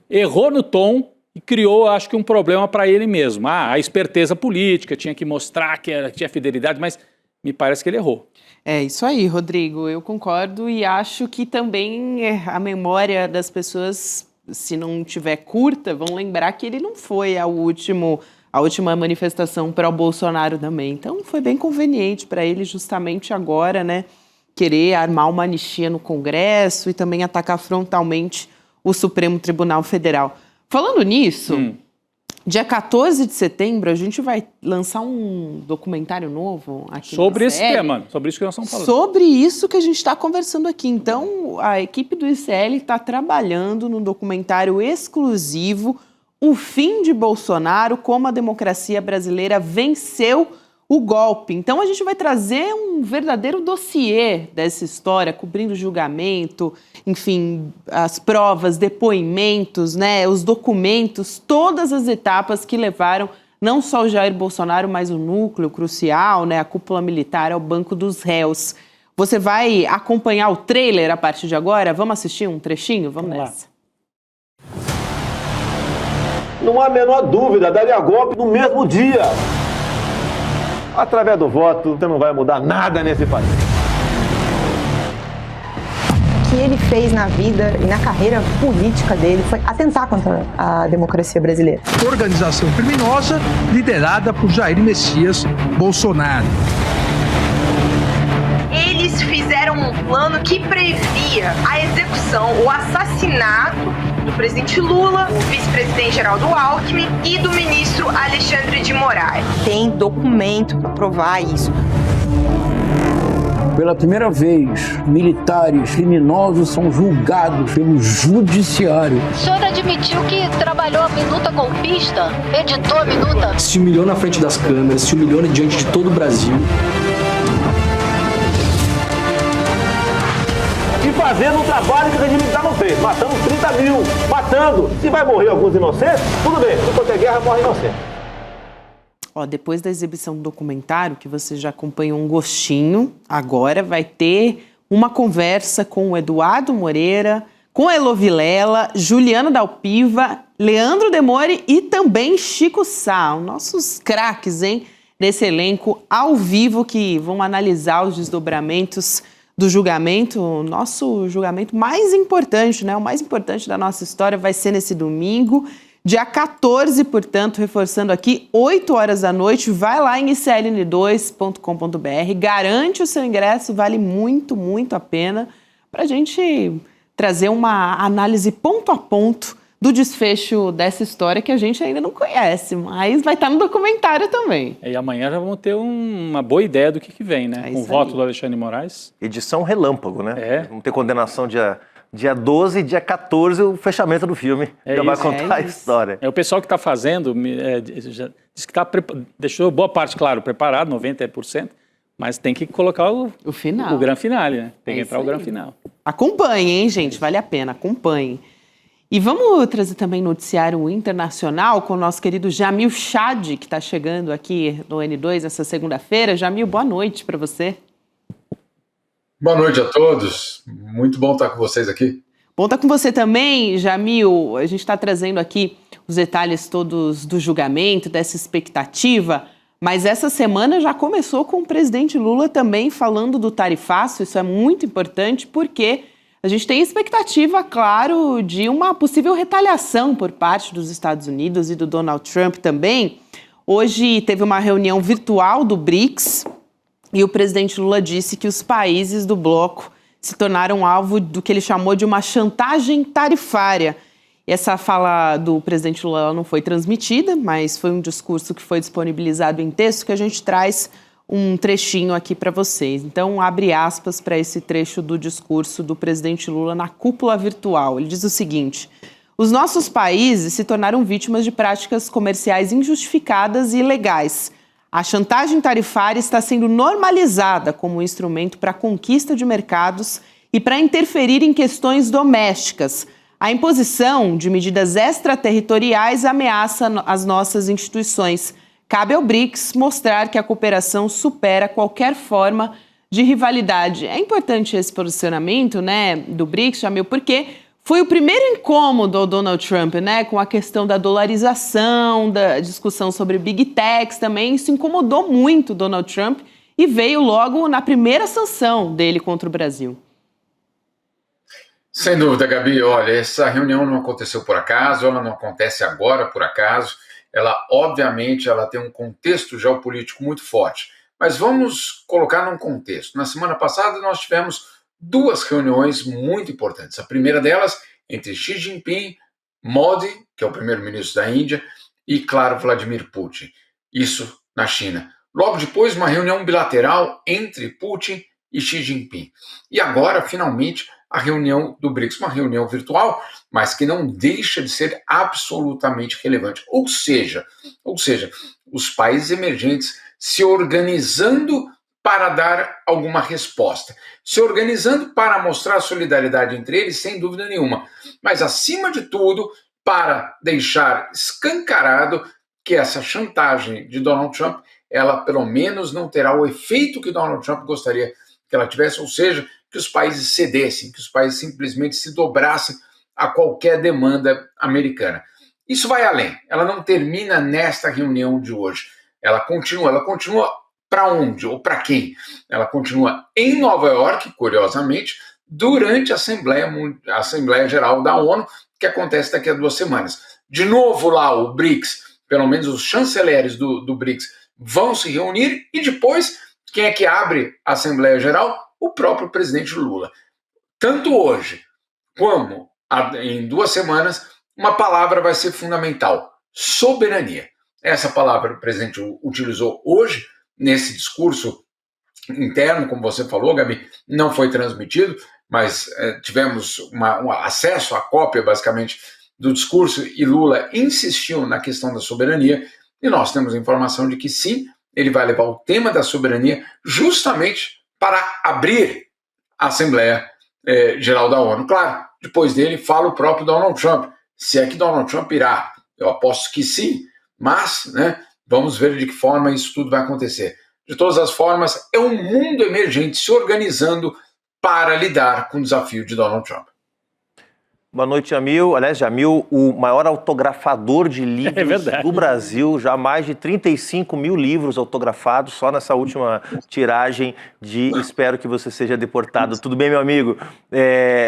errou no tom e criou, acho que, um problema para ele mesmo. A esperteza política, tinha que mostrar que tinha fidelidade, mas me parece que ele errou. É isso aí, Rodrigo, eu concordo e acho que também a memória das pessoas, se não tiver curta, vão lembrar que ele não foi a última manifestação para o Bolsonaro também. Então foi bem conveniente para ele justamente agora, né, querer armar uma anistia no Congresso e também atacar frontalmente o Supremo Tribunal Federal. Falando nisso... Dia 14 de setembro, a gente vai lançar um documentário novo aqui sobre esse tema, sobre isso que nós estamos falando. Sobre isso que a gente está conversando aqui. Então, a equipe do ICL está trabalhando num documentário exclusivo, O Fim de Bolsonaro, como a democracia brasileira venceu o golpe. Então, a gente vai trazer um verdadeiro dossiê dessa história, cobrindo o julgamento, enfim, as provas, depoimentos, né, os documentos, todas as etapas que levaram não só o Jair Bolsonaro, mas o núcleo crucial, né, a cúpula militar ao banco dos réus. Você vai acompanhar o trailer a partir de agora? Vamos assistir um trechinho? Vamos nessa. Não há a menor dúvida, daria golpe no mesmo dia. Através do voto, você não vai mudar nada nesse país. O que ele fez na vida e na carreira política dele foi atentar contra a democracia brasileira. Organização criminosa liderada por Jair Messias Bolsonaro. Eles fizeram um plano que previa a execução, o assassinato do presidente Lula, o vice-presidente Geraldo Alckmin e do ministro Alexandre de Moraes. Tem documento para provar isso. Pela primeira vez, militares criminosos são julgados pelo judiciário. O senhor admitiu que trabalhou a minuta golpista? Editou a minuta? Se humilhou na frente das câmeras, se humilhou diante de todo o Brasil. E fazendo um trabalho que o regime militar não fez, matando 30 mil, matando. Se vai morrer alguns inocentes, tudo bem, se for ter guerra, morre inocente. Ó, depois da exibição do documentário, que você já acompanhou um gostinho, agora vai ter uma conversa com o Eduardo Moreira, com a Elo Vilela, Juliana Dalpiva, Leandro Demore e também Chico Sá, os nossos craques, hein, desse elenco ao vivo que vão analisar os desdobramentos do julgamento, o nosso julgamento mais importante, né? O mais importante da nossa história vai ser nesse domingo, dia 14, portanto, reforçando aqui, 8 horas da noite, vai lá em icln2.com.br, garante o seu ingresso, vale muito, muito a pena, para a gente trazer uma análise ponto a ponto do desfecho dessa história que a gente ainda não conhece, mas vai estar no documentário também. E amanhã já vamos ter uma boa ideia do que vem, né? Com o voto do Alexandre de Moraes. Edição relâmpago, né? Vamos ter condenação dia 12 e dia 14, o fechamento do filme. Já vai contar a história. O pessoal que está fazendo já disse que deixou boa parte, claro, preparado, 90%, mas tem que colocar o final. O grande finale, né? Tem que entrar o grande final. Acompanhem, hein, gente? Vale a pena, acompanhem. E vamos trazer também noticiário internacional com o nosso querido Jamil Chad, que está chegando aqui no N2 essa segunda-feira. Jamil, boa noite para você. Boa noite a todos. Muito bom estar com vocês aqui. Bom estar com você também, Jamil. A gente está trazendo aqui os detalhes todos do julgamento, dessa expectativa. Mas essa semana já começou com o presidente Lula também falando do tarifaço. Isso é muito importante porque a gente tem expectativa, claro, de uma possível retaliação por parte dos Estados Unidos e do Donald Trump também. Hoje teve uma reunião virtual do BRICS e o presidente Lula disse que os países do bloco se tornaram alvo do que ele chamou de uma chantagem tarifária. E essa fala do presidente Lula ela não foi transmitida, mas foi um discurso que foi disponibilizado em texto que a gente traz um trechinho aqui para vocês. Então, abre aspas para esse trecho do discurso do presidente Lula na cúpula virtual. Ele diz o seguinte: os nossos países se tornaram vítimas de práticas comerciais injustificadas e ilegais. A chantagem tarifária está sendo normalizada como um instrumento para a conquista de mercados e para interferir em questões domésticas. A imposição de medidas extraterritoriais ameaça as nossas instituições. Cabe ao BRICS mostrar que a cooperação supera qualquer forma de rivalidade. É importante esse posicionamento, né, do BRICS, Jamil, porque foi o primeiro incômodo ao Donald Trump, né, com a questão da dolarização, da discussão sobre Big Techs também. Isso incomodou muito o Donald Trump e veio logo na primeira sanção dele contra o Brasil. Sem dúvida, Gabi. Olha, essa reunião não aconteceu por acaso, ela não acontece agora por acaso. Ela, obviamente, ela tem um contexto geopolítico muito forte. Mas vamos colocar num contexto. Na semana passada, nós tivemos 2 reuniões muito importantes. A primeira delas entre Xi Jinping, Modi, que é o primeiro-ministro da Índia, e, claro, Vladimir Putin. Isso na China. Logo depois, uma reunião bilateral entre Putin e Xi Jinping. E agora, finalmente, a reunião do BRICS, uma reunião virtual, mas que não deixa de ser absolutamente relevante. Ou seja, os países emergentes se organizando para dar alguma resposta, se organizando para mostrar solidariedade entre eles, sem dúvida nenhuma, mas, acima de tudo, para deixar escancarado que essa chantagem de Donald Trump, ela pelo menos não terá o efeito que Donald Trump gostaria que ela tivesse, ou seja, que os países cedessem, que os países simplesmente se dobrassem a qualquer demanda americana. Isso vai além, ela não termina nesta reunião de hoje. Ela continua para onde ou para quem? Ela continua em Nova York, curiosamente, durante a Assembleia Geral da ONU, que acontece daqui a 2 semanas. De novo lá o BRICS, pelo menos os chanceleres do BRICS vão se reunir e depois, quem é que abre a Assembleia Geral? O próprio presidente Lula. Tanto hoje como em 2 semanas, uma palavra vai ser fundamental: soberania. Essa palavra o presidente utilizou hoje, nesse discurso interno, como você falou, Gabi, não foi transmitido, mas tivemos um acesso à cópia, basicamente, do discurso, e Lula insistiu na questão da soberania, e nós temos a informação de que sim, ele vai levar o tema da soberania justamente para abrir a Assembleia Geral da ONU. Claro, depois dele fala o próprio Donald Trump, se é que Donald Trump irá. Eu aposto que sim, mas vamos ver de que forma isso tudo vai acontecer. De todas as formas, é um mundo emergente se organizando para lidar com o desafio de Donald Trump. Boa noite, Jamil. Aliás, Jamil, o maior autografador de livros do Brasil, já mais de 35 mil livros autografados, só nessa última tiragem de Espero que você seja deportado. Tudo bem, meu amigo?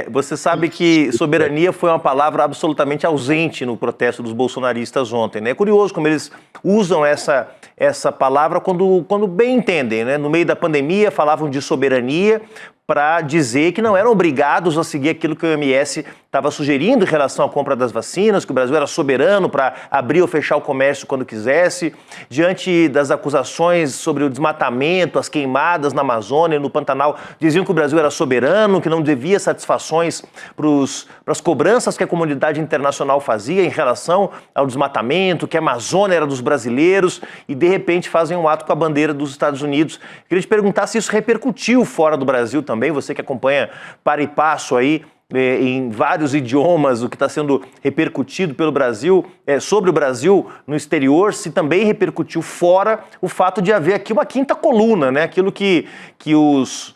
Você sabe que soberania foi uma palavra absolutamente ausente no protesto dos bolsonaristas ontem, né? É curioso como eles usam essa palavra quando bem entendem, né? No meio da pandemia falavam de soberania para dizer que não eram obrigados a seguir aquilo que o OMS estava sugerindo em relação à compra das vacinas, que o Brasil era soberano para abrir ou fechar o comércio quando quisesse. Diante das acusações sobre o desmatamento, as queimadas na Amazônia e no Pantanal, diziam que o Brasil era soberano, que não devia satisfações para as cobranças que a comunidade internacional fazia em relação ao desmatamento, que a Amazônia era dos brasileiros, e de repente fazem um ato com a bandeira dos Estados Unidos. Queria te perguntar se isso repercutiu fora do Brasil também, você que acompanha para e passo aí em vários idiomas o que está sendo repercutido pelo Brasil, sobre o Brasil no exterior, se também repercutiu fora o fato de haver aqui uma quinta coluna, né? Aquilo que os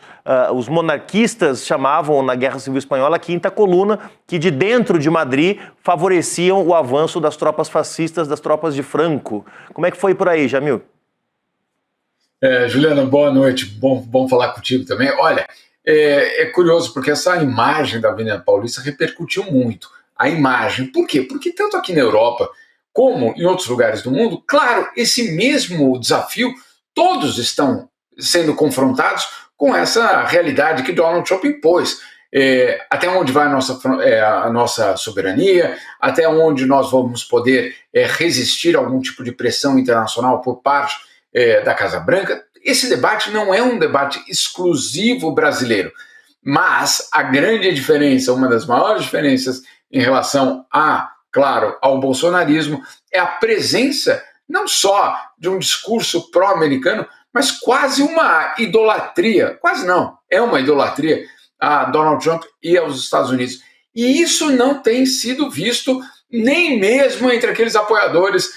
monarquistas chamavam na Guerra Civil Espanhola a quinta coluna, que de dentro de Madrid favoreciam o avanço das tropas fascistas, das tropas de Franco. Como é que foi por aí, Jamil? Juliana, boa noite. Bom falar contigo também. Olha, é curioso porque essa imagem da Avenida Paulista repercutiu muito. A imagem. Por quê? Porque tanto aqui na Europa como em outros lugares do mundo, claro, esse mesmo desafio, todos estão sendo confrontados com essa realidade que Donald Trump impôs. Até onde vai a nossa soberania, até onde nós vamos poder resistir a algum tipo de pressão internacional por parte da Casa Branca. Esse debate não é um debate exclusivo brasileiro, mas a grande diferença, uma das maiores diferenças em relação ao bolsonarismo, é a presença não só de um discurso pró-americano, mas quase uma idolatria, quase não, é uma idolatria a Donald Trump e aos Estados Unidos. E isso não tem sido visto nem mesmo entre aqueles apoiadores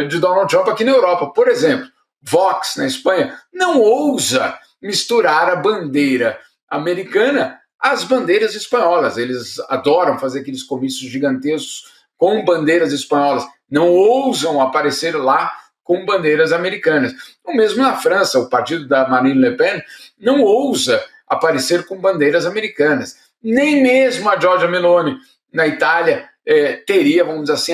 de Donald Trump aqui na Europa. Por exemplo, Vox, na Espanha, não ousa misturar a bandeira americana às bandeiras espanholas. Eles adoram fazer aqueles comícios gigantescos com bandeiras espanholas. Não ousam aparecer lá com bandeiras americanas. O mesmo na França, o partido da Marine Le Pen não ousa aparecer com bandeiras americanas. Nem mesmo a Giorgia Meloni, na Itália, teria, vamos dizer assim,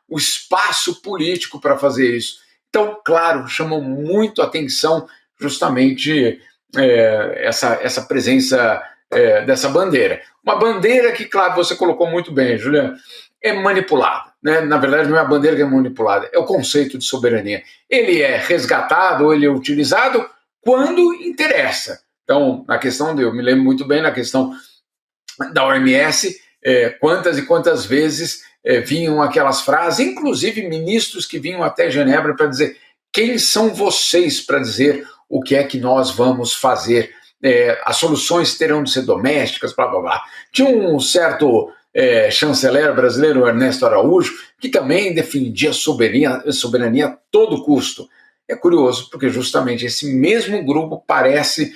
o espaço político para fazer isso. Então, claro, chamou muito atenção justamente essa presença dessa bandeira. Uma bandeira que, claro, você colocou muito bem, Juliana, é manipulada. Né? Na verdade, não é a bandeira que é manipulada, é o conceito de soberania. Ele é resgatado, ele é utilizado quando interessa. Então, eu me lembro muito bem na questão da OMS, quantas e quantas vezes vinham aquelas frases, inclusive ministros que vinham até Genebra para dizer: quem são vocês para dizer o que é que nós vamos fazer? As soluções terão de ser domésticas, blá blá blá. Tinha um certo chanceler brasileiro, Ernesto Araújo, que também defendia soberania a todo custo. É curioso, porque justamente esse mesmo grupo parece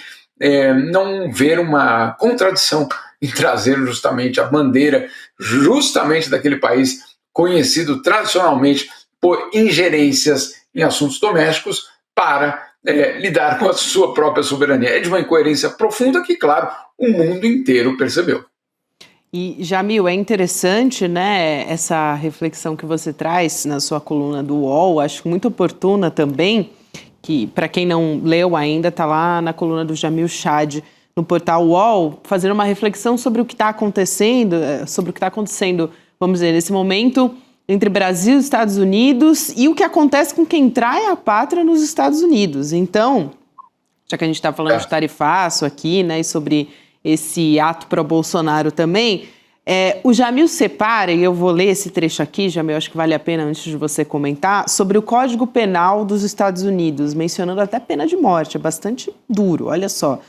não ver uma contradição em trazer justamente a bandeira justamente daquele país conhecido tradicionalmente por ingerências em assuntos domésticos para lidar com a sua própria soberania. É de uma incoerência profunda que, claro, o mundo inteiro percebeu. E, Jamil, é interessante, né, essa reflexão que você traz na sua coluna do UOL, acho muito oportuna também, que para quem não leu ainda, está lá na coluna do Jamil Chad, no portal UOL, fazendo uma reflexão sobre o que está acontecendo, vamos dizer, nesse momento entre Brasil e Estados Unidos e o que acontece com quem trai a pátria nos Estados Unidos. Então, já que a gente está falando de tarifaço aqui, né, e sobre esse ato pró-Bolsonaro também, o Jamil separa, e eu vou ler esse trecho aqui, Jamil, acho que vale a pena antes de você comentar, sobre o Código Penal dos Estados Unidos, mencionando até pena de morte, é bastante duro, olha só,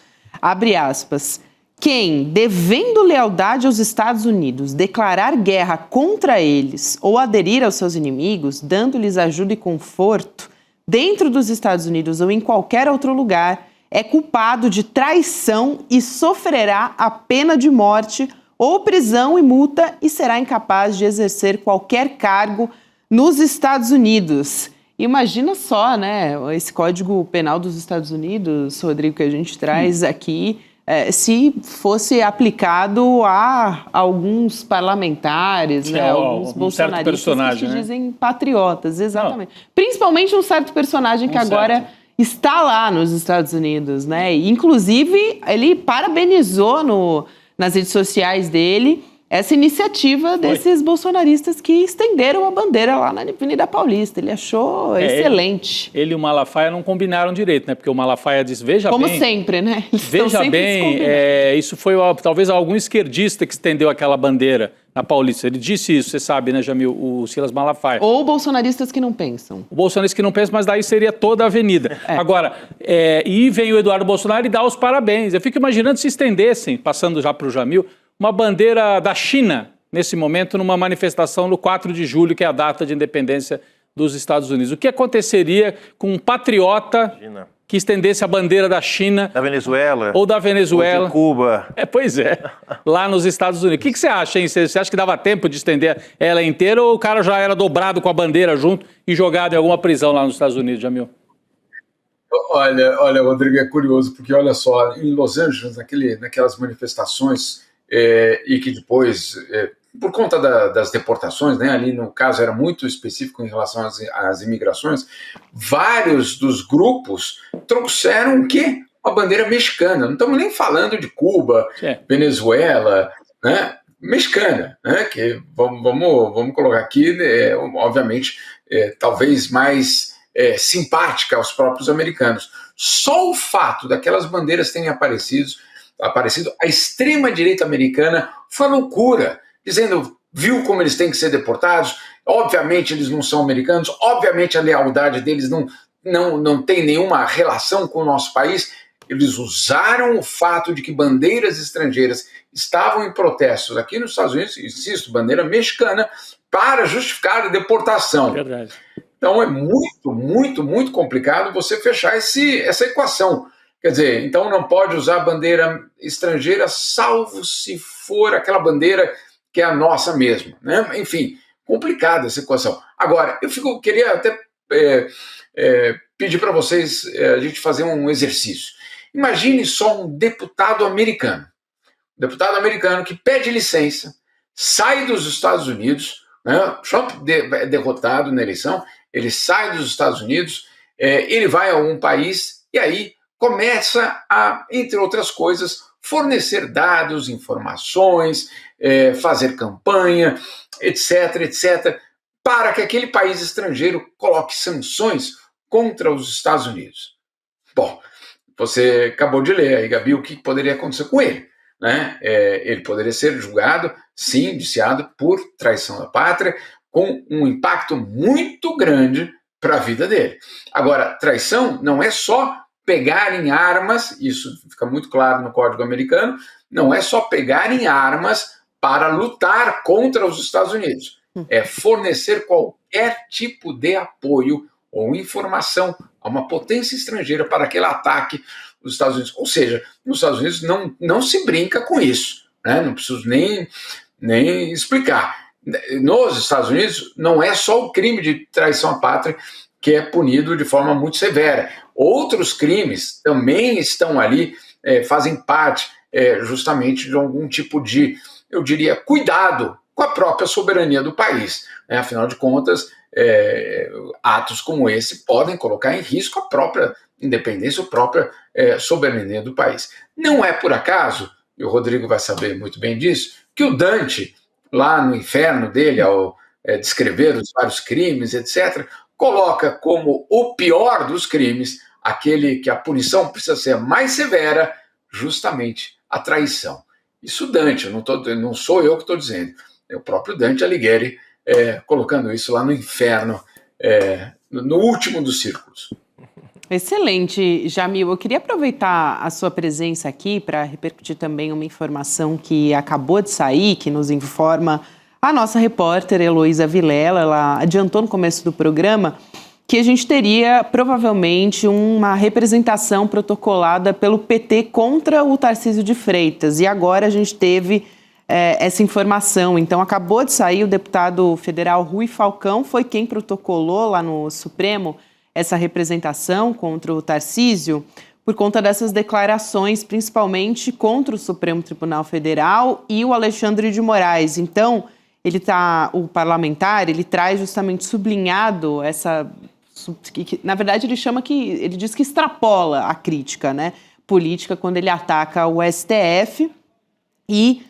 abre aspas, quem, devendo lealdade aos Estados Unidos, declarar guerra contra eles ou aderir aos seus inimigos, dando-lhes ajuda e conforto, dentro dos Estados Unidos ou em qualquer outro lugar, é culpado de traição e sofrerá a pena de morte ou prisão e multa e será incapaz de exercer qualquer cargo nos Estados Unidos. Imagina só, né, esse Código Penal dos Estados Unidos, Rodrigo, que a gente traz aqui, se fosse aplicado a alguns parlamentares, né, alguns bolsonaristas que dizem patriotas, exatamente. Não. Principalmente um certo personagem que agora está lá nos Estados Unidos, né? E, inclusive, ele parabenizou nas redes sociais dele essa iniciativa desses bolsonaristas que estenderam a bandeira lá na Avenida Paulista. Ele achou excelente. Ele e o Malafaia não combinaram direito, né? Porque o Malafaia diz, veja como bem... Como sempre, né? Eles veja bem, isso foi talvez algum esquerdista que estendeu aquela bandeira na Paulista. Ele disse isso, você sabe, né, Jamil? O Silas Malafaia. Ou bolsonaristas que não pensam. O bolsonarista que não pensa, mas daí seria toda a avenida. Agora, e vem o Eduardo Bolsonaro e dá os parabéns. Eu fico imaginando se estendessem, passando já para o Jamil, uma bandeira da China, nesse momento, numa manifestação no 4 de julho, que é a data de independência dos Estados Unidos. O que aconteceria com um patriota que estendesse a bandeira da China... Da Venezuela. Ou da Venezuela. Ou de Cuba. Pois é, lá nos Estados Unidos. O que você acha, hein? Você acha que dava tempo de estender ela inteira ou o cara já era dobrado com a bandeira junto e jogado em alguma prisão lá nos Estados Unidos, Jamil? Olha, Rodrigo, é curioso, porque olha só, em Los Angeles, naquelas manifestações, e que depois, por conta das deportações, né, ali no caso era muito específico em relação às imigrações, vários dos grupos trouxeram o quê? Uma bandeira mexicana. Não estamos nem falando de Cuba, Venezuela, né? Mexicana, né? Que vamos colocar aqui, obviamente, talvez mais simpática aos próprios americanos. Só o fato daquelas bandeiras terem aparecido, a extrema-direita americana foi loucura, dizendo, viu como eles têm que ser deportados, obviamente eles não são americanos, obviamente a lealdade deles não tem nenhuma relação com o nosso país. Eles usaram o fato de que bandeiras estrangeiras estavam em protestos aqui nos Estados Unidos, insisto, bandeira mexicana, para justificar a deportação. Verdade. Então é muito, muito, muito complicado você fechar essa equação. Quer dizer, então não pode usar bandeira estrangeira, salvo se for aquela bandeira que é a nossa mesmo, né? Enfim, complicada essa equação. Agora, queria até pedir para vocês a gente fazer um exercício. Imagine só um deputado americano que pede licença, sai dos Estados Unidos, né? Trump é derrotado na eleição, ele sai dos Estados Unidos, ele vai a um país e aí começa a, entre outras coisas, fornecer dados, informações, fazer campanha, etc., para que aquele país estrangeiro coloque sanções contra os Estados Unidos. Bom, você acabou de ler aí, Gabi, o que poderia acontecer com ele, né? Ele poderia ser julgado, sim, indiciado por traição da pátria, com um impacto muito grande para a vida dele. Agora, traição não é só pegar em armas, isso fica muito claro no Código Americano, não é só pegar em armas para lutar contra os Estados Unidos, é fornecer qualquer tipo de apoio ou informação a uma potência estrangeira para aquele ataque dos Estados Unidos. Ou seja, nos Estados Unidos não se brinca com isso, né? Não preciso nem explicar. Nos Estados Unidos não é só o crime de traição à pátria que é punido de forma muito severa. Outros crimes também estão ali, fazem parte justamente de algum tipo de, eu diria, cuidado com a própria soberania do país, né? Afinal de contas, atos como esse podem colocar em risco a própria independência, a própria soberania do país. Não é por acaso, e o Rodrigo vai saber muito bem disso, que o Dante, lá no inferno dele, ao descrever os vários crimes, etc., coloca como o pior dos crimes aquele que a punição precisa ser mais severa, justamente a traição. Isso Dante, não sou eu que estou dizendo, é o próprio Dante Alighieri colocando isso lá no inferno, no último dos círculos. Excelente, Jamil. Eu queria aproveitar a sua presença aqui para repercutir também uma informação que acabou de sair, que nos informa a nossa repórter Heloísa Vilela. Ela adiantou no começo do programa que a gente teria provavelmente uma representação protocolada pelo PT contra o Tarcísio de Freitas. E agora a gente teve essa informação. Então, acabou de sair, o deputado federal Rui Falcão foi quem protocolou lá no Supremo essa representação contra o Tarcísio por conta dessas declarações, principalmente contra o Supremo Tribunal Federal e o Alexandre de Moraes. Então, o parlamentar, ele traz justamente sublinhado essa... Na verdade, ele diz que extrapola a crítica, né, política quando ele ataca o STF e...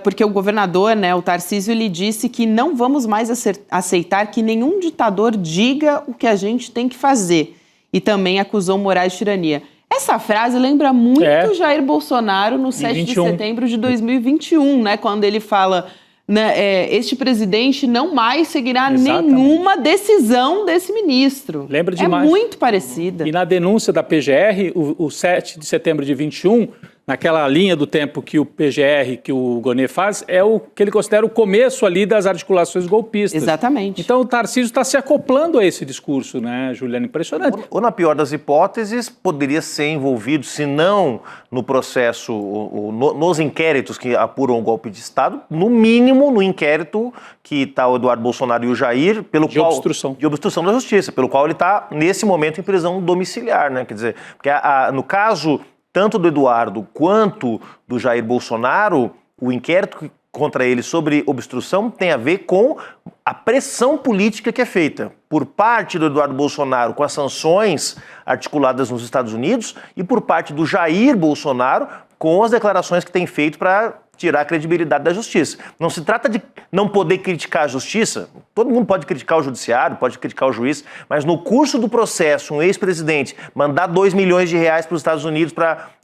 porque o governador, né, o Tarcísio, ele disse que não vamos mais aceitar que nenhum ditador diga o que a gente tem que fazer. E também acusou Moraes de tirania. Essa frase lembra muito Jair Bolsonaro no 7 de setembro de 2021, né, quando ele fala, né, este presidente não mais seguirá nenhuma decisão desse ministro. Lembra demais. É muito parecida. E na denúncia da PGR, o 7 de setembro de 21... naquela linha do tempo que o PGR, que o Gonê faz, é o que ele considera o começo ali das articulações golpistas. Exatamente. Então o Tarcísio está se acoplando a esse discurso, né, Juliano? Impressionante. Ou na pior das hipóteses, poderia ser envolvido, se não no processo, nos inquéritos que apuram o golpe de Estado, no mínimo no inquérito que está o Eduardo Bolsonaro e o Jair, de obstrução da justiça, pelo qual ele está, nesse momento, em prisão domiciliar, né? Quer dizer, porque no caso tanto do Eduardo quanto do Jair Bolsonaro, o inquérito contra ele sobre obstrução tem a ver com a pressão política que é feita por parte do Eduardo Bolsonaro com as sanções articuladas nos Estados Unidos e por parte do Jair Bolsonaro com as declarações que tem feito para tirar a credibilidade da justiça. Não se trata de não poder criticar a justiça, todo mundo pode criticar o judiciário, pode criticar o juiz, mas no curso do processo, um ex-presidente mandar 2 milhões de reais para os Estados Unidos,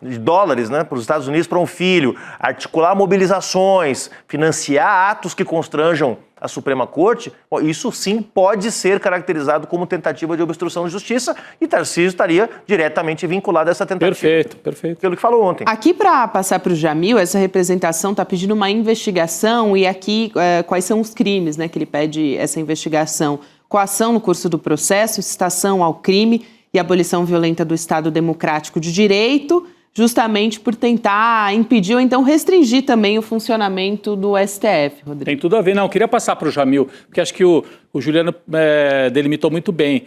de dólares, né, para os Estados Unidos para um filho, articular mobilizações, financiar atos que constranjam a Suprema Corte, isso sim pode ser caracterizado como tentativa de obstrução de justiça e Tarcísio estaria diretamente vinculado a essa tentativa. Perfeito. Pelo que falou ontem. Aqui, para passar para o Jamil, essa representação está pedindo uma investigação e aqui quais são os crimes, né, que ele pede essa investigação. Coação no curso do processo, incitação ao crime e abolição violenta do Estado Democrático de Direito, justamente por tentar impedir ou então restringir também o funcionamento do STF, Rodrigo. Tem tudo a ver. Não, eu queria passar para o Jamil, porque acho que o Juliano delimitou muito bem.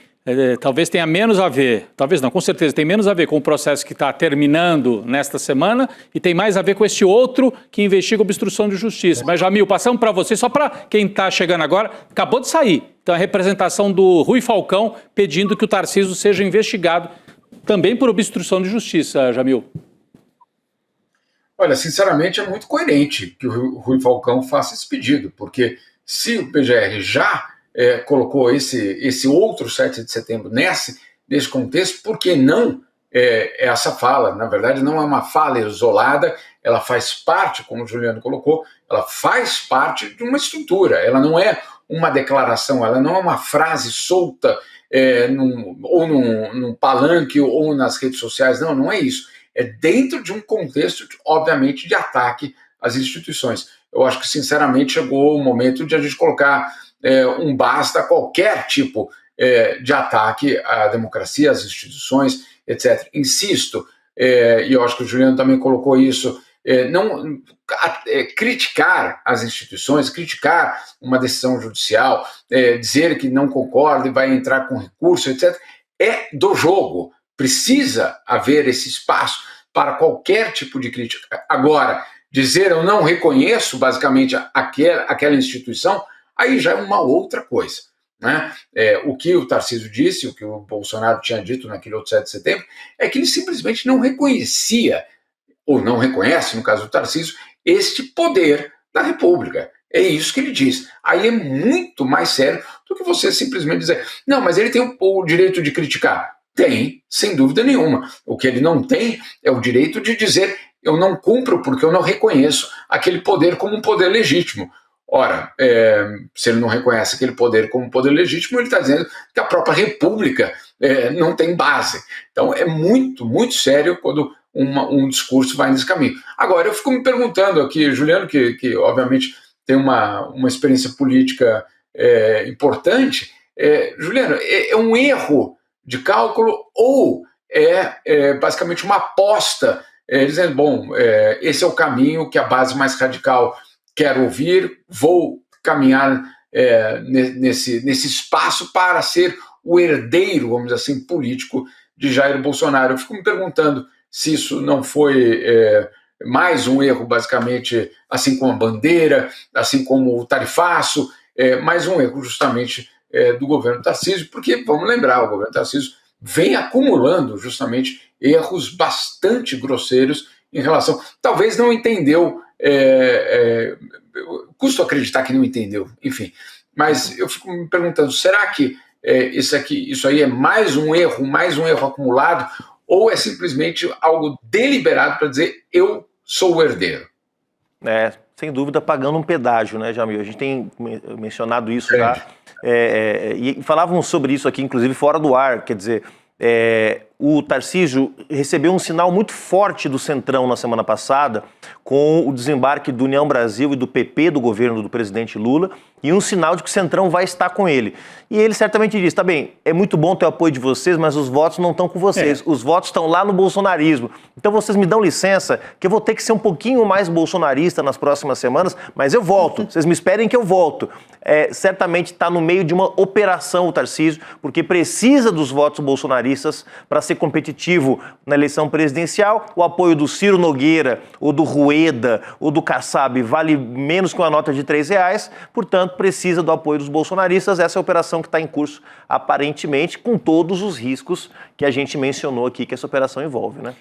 Talvez tenha menos a ver, talvez não, com certeza tem menos a ver com o processo que está terminando nesta semana e tem mais a ver com este outro que investiga obstrução de justiça. Mas, Jamil, passamos para você, só para quem está chegando agora, acabou de sair. Então, a representação do Rui Falcão pedindo que o Tarcísio seja investigado também por obstrução de justiça, Jamil. Olha, sinceramente, é muito coerente que o Rui Falcão faça esse pedido, porque se o PGR já colocou esse outro 7 de setembro nesse contexto, por que não essa fala? Na verdade, não é uma fala isolada, ela faz parte, como o Juliano colocou, ela faz parte de uma estrutura, ela não é uma declaração, ela não é uma frase solta num palanque ou nas redes sociais, não é isso. É dentro de um contexto, obviamente, de ataque às instituições. Eu acho que, sinceramente, chegou o momento de a gente colocar um basta a qualquer tipo de ataque à democracia, às instituições, etc. Insisto, e eu acho que o Juliano também colocou isso, criticar as instituições, criticar uma decisão judicial, dizer que não concorda e vai entrar com recurso, etc., é do jogo. Precisa haver esse espaço para qualquer tipo de crítica. Agora, dizer eu não reconheço basicamente aquela instituição, aí já é uma outra coisa, né? O que o Tarcísio disse, o que o Bolsonaro tinha dito naquele outro 7 de setembro, é que ele simplesmente não reconhecia, ou não reconhece, no caso do Tarcísio, este poder da República. É isso que ele diz. Aí é muito mais sério do que você simplesmente dizer, não, mas ele tem o direito de criticar. Tem, sem dúvida nenhuma. O que ele não tem é o direito de dizer eu não cumpro porque eu não reconheço aquele poder como um poder legítimo. Ora, se ele não reconhece aquele poder como um poder legítimo, ele está dizendo que a própria República não tem base. Então é muito, muito sério quando um discurso vai nesse caminho. Agora, eu fico me perguntando aqui, Juliano, que obviamente tem uma experiência política importante, Juliano, é um erro de cálculo ou basicamente uma aposta, dizendo, bom, esse é o caminho que a base mais radical quer ouvir, vou caminhar nesse espaço para ser o herdeiro, vamos dizer assim, político de Jair Bolsonaro. Eu fico me perguntando se isso não foi mais um erro, basicamente, assim como a bandeira, assim como o tarifaço, mais um erro justamente do governo Tarcísio, porque, vamos lembrar, o governo Tarcísio vem acumulando justamente erros bastante grosseiros em relação... Talvez não entendeu, custo acreditar que não entendeu, enfim. Mas eu fico me perguntando, será que isso aí é mais um erro acumulado, ou é simplesmente algo deliberado para dizer eu sou o herdeiro? Sem dúvida, pagando um pedágio, né, Jamil? A gente tem mencionado isso já. E falávamos sobre isso aqui, inclusive, fora do ar. Quer dizer, O Tarcísio recebeu um sinal muito forte do Centrão na semana passada, com o desembarque do União Brasil e do PP, do governo do presidente Lula, e um sinal de que o Centrão vai estar com ele. E ele certamente disse, tá bem, é muito bom ter o apoio de vocês, mas os votos não estão com vocês, os votos estão lá no bolsonarismo. Então vocês me dão licença, que eu vou ter que ser um pouquinho mais bolsonarista nas próximas semanas, mas eu volto, vocês me esperem que eu volto. Certamente está no meio de uma operação o Tarcísio, porque precisa dos votos bolsonaristas para ser competitivo na eleição presidencial. O apoio do Ciro Nogueira, ou do Rueda, ou do Kassab vale menos que uma nota de R$3, portanto precisa do apoio dos bolsonaristas. Essa é a operação que está em curso, aparentemente, com todos os riscos que a gente mencionou aqui que essa operação envolve, né?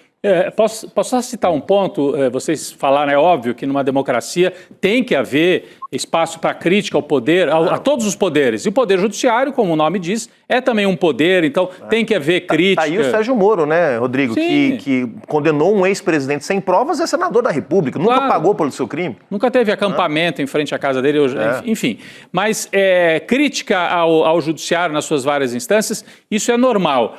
Posso só citar um ponto? Vocês falaram, é óbvio que numa democracia tem que haver espaço para crítica ao poder, a todos os poderes. E o poder judiciário, como o nome diz, é também um poder, então tem que haver crítica. Tá aí o Sérgio Moro, né, Rodrigo, que condenou um ex-presidente sem provas, é senador da República, nunca pagou pelo seu crime. Nunca teve acampamento em frente à casa dele, enfim. Mas crítica ao judiciário nas suas várias instâncias, isso é normal.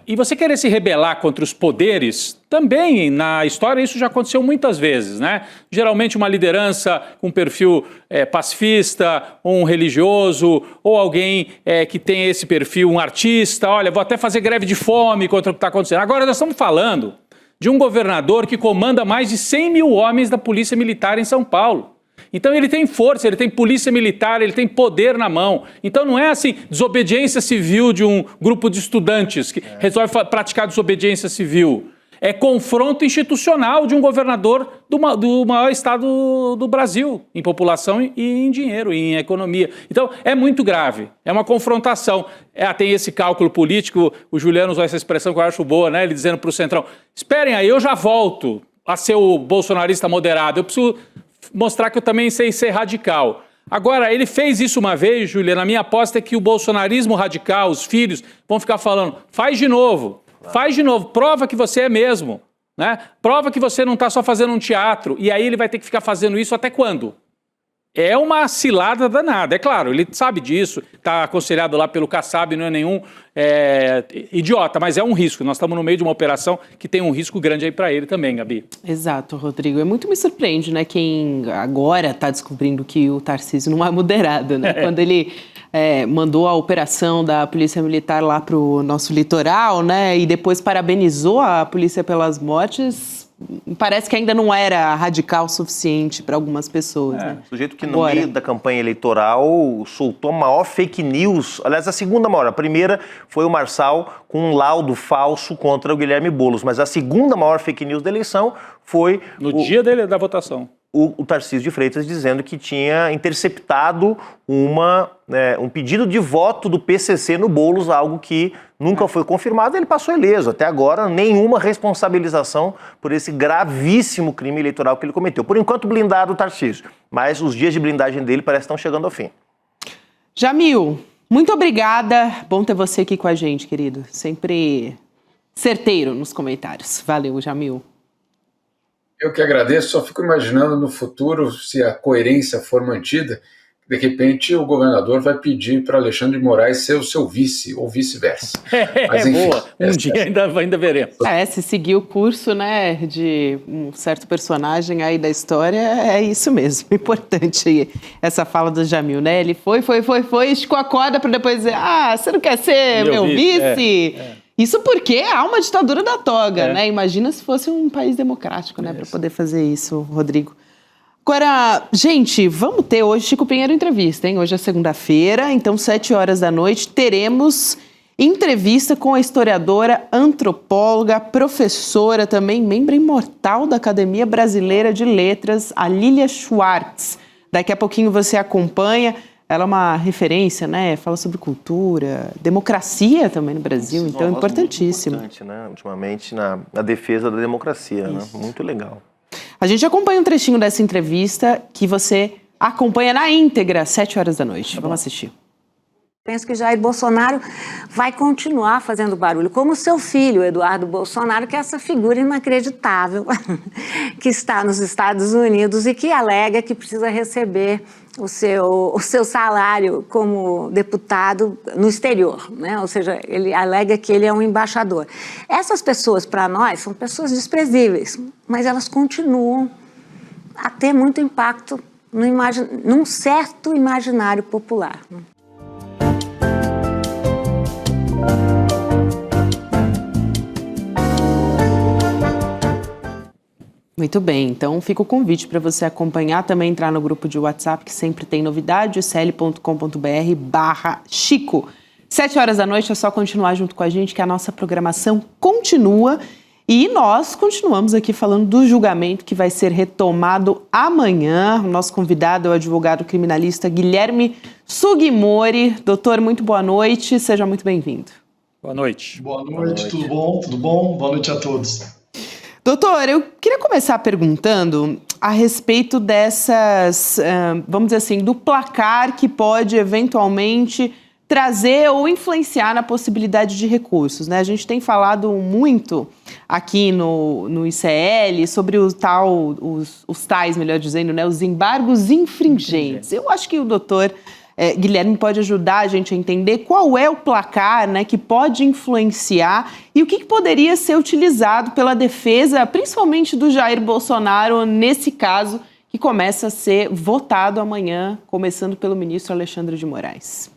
E você querer se rebelar contra os poderes, também na história isso já aconteceu muitas vezes, né? Geralmente uma liderança com perfil pacifista, um religioso, ou alguém que tem esse perfil, um artista, olha, vou até fazer greve de fome contra o que está acontecendo. Agora nós estamos falando de um governador que comanda mais de 100 mil homens da Polícia Militar em São Paulo. Então ele tem força, ele tem polícia militar, ele tem poder na mão. Então não é assim, desobediência civil de um grupo de estudantes que resolve praticar desobediência civil. É confronto institucional de um governador do maior estado do Brasil, em população e em dinheiro, e em economia. Então é muito grave, é uma confrontação. Tem esse cálculo político, o Juliano usou essa expressão que eu acho boa, né? Ele dizendo para o Centrão, esperem aí, eu já volto a ser o bolsonarista moderado, eu preciso mostrar que eu também sei ser radical. Agora, ele fez isso uma vez, Juliana, a minha aposta é que o bolsonarismo radical, os filhos, vão ficar falando, faz de novo, prova que você é mesmo, né? Prova que você não está só fazendo um teatro, e aí ele vai ter que ficar fazendo isso até quando? É uma cilada danada, é claro, ele sabe disso, está aconselhado lá pelo Kassab, não é nenhum idiota, mas é um risco. Nós estamos no meio de uma operação que tem um risco grande aí para ele também, Gabi. Exato, Rodrigo. Muito me surpreende, né, quem agora está descobrindo que o Tarcísio não é moderado, né? Quando ele mandou a operação da Polícia Militar lá para o nosso litoral, né, e depois parabenizou a polícia pelas mortes, parece que ainda não era radical o suficiente para algumas pessoas. Né? O sujeito que no meio da campanha eleitoral soltou a maior fake news, aliás, a segunda maior. A primeira foi o Marçal com um laudo falso contra o Guilherme Boulos, mas a segunda maior fake news da eleição foi... No dia da votação. O Tarcísio de Freitas dizendo que tinha interceptado um pedido de voto do PCC no Boulos, algo que nunca foi confirmado, ele passou ileso. Até agora, nenhuma responsabilização por esse gravíssimo crime eleitoral que ele cometeu. Por enquanto, blindado o Tarcísio, mas os dias de blindagem dele parecem que estão chegando ao fim. Jamil, muito obrigada. Bom ter você aqui com a gente, querido. Sempre certeiro nos comentários. Valeu, Jamil. Eu que agradeço, só fico imaginando no futuro, se a coerência for mantida, de repente o governador vai pedir para Alexandre de Moraes ser o seu vice, ou vice-versa. Mas, enfim, boa, dia ainda veremos. Se seguir o curso, né, de um certo personagem aí da história, é isso mesmo, importante essa fala do Jamil, né, ele foi, esticou a corda para depois dizer, você não quer ser meu vice? Isso porque há uma ditadura da toga, né? Imagina se fosse um país democrático, né? Para poder fazer isso, Rodrigo. Agora, gente, vamos ter hoje Chico Pinheiro entrevista, hein? Hoje é segunda-feira, então 7h da noite teremos entrevista com a historiadora, antropóloga, professora, também membro imortal da Academia Brasileira de Letras, a Lília Schwartz. Daqui a pouquinho você acompanha. Ela é uma referência, né? Fala sobre cultura, democracia também no Brasil, então é importantíssimo. Muito importante, né? Ultimamente na defesa da democracia, né? Muito legal. A gente acompanha um trechinho dessa entrevista que você acompanha na íntegra, 7h da noite. Vamos assistir. Penso que Jair Bolsonaro vai continuar fazendo barulho, como seu filho, Eduardo Bolsonaro, que é essa figura inacreditável que está nos Estados Unidos e que alega que precisa receber o seu salário como deputado no exterior, né? Ou seja, ele alega que ele é um embaixador. Essas pessoas, para nós, são pessoas desprezíveis, mas elas continuam a ter muito impacto num certo imaginário popular. Muito bem, então fica o convite para você acompanhar, também entrar no grupo de WhatsApp, que sempre tem novidade, cl.com.br/Chico. 7 horas da noite, é só continuar junto com a gente, que a nossa programação continua. E nós continuamos aqui falando do julgamento que vai ser retomado amanhã. O nosso convidado é o advogado criminalista Guilherme Sugimori. Doutor, muito boa noite, seja muito bem-vindo. Boa noite. Boa noite, tudo bom? Tudo bom? Boa noite a todos. Doutor, eu queria começar perguntando a respeito dessas, vamos dizer assim, do placar que pode eventualmente trazer ou influenciar na possibilidade de recursos, né? A gente tem falado muito aqui no ICL sobre os tais, melhor dizendo, né, os embargos infringentes. Eu acho que o doutor Guilherme pode ajudar a gente a entender qual é o placar, né, que pode influenciar e o que poderia ser utilizado pela defesa, principalmente do Jair Bolsonaro, nesse caso que começa a ser votado amanhã, começando pelo ministro Alexandre de Moraes.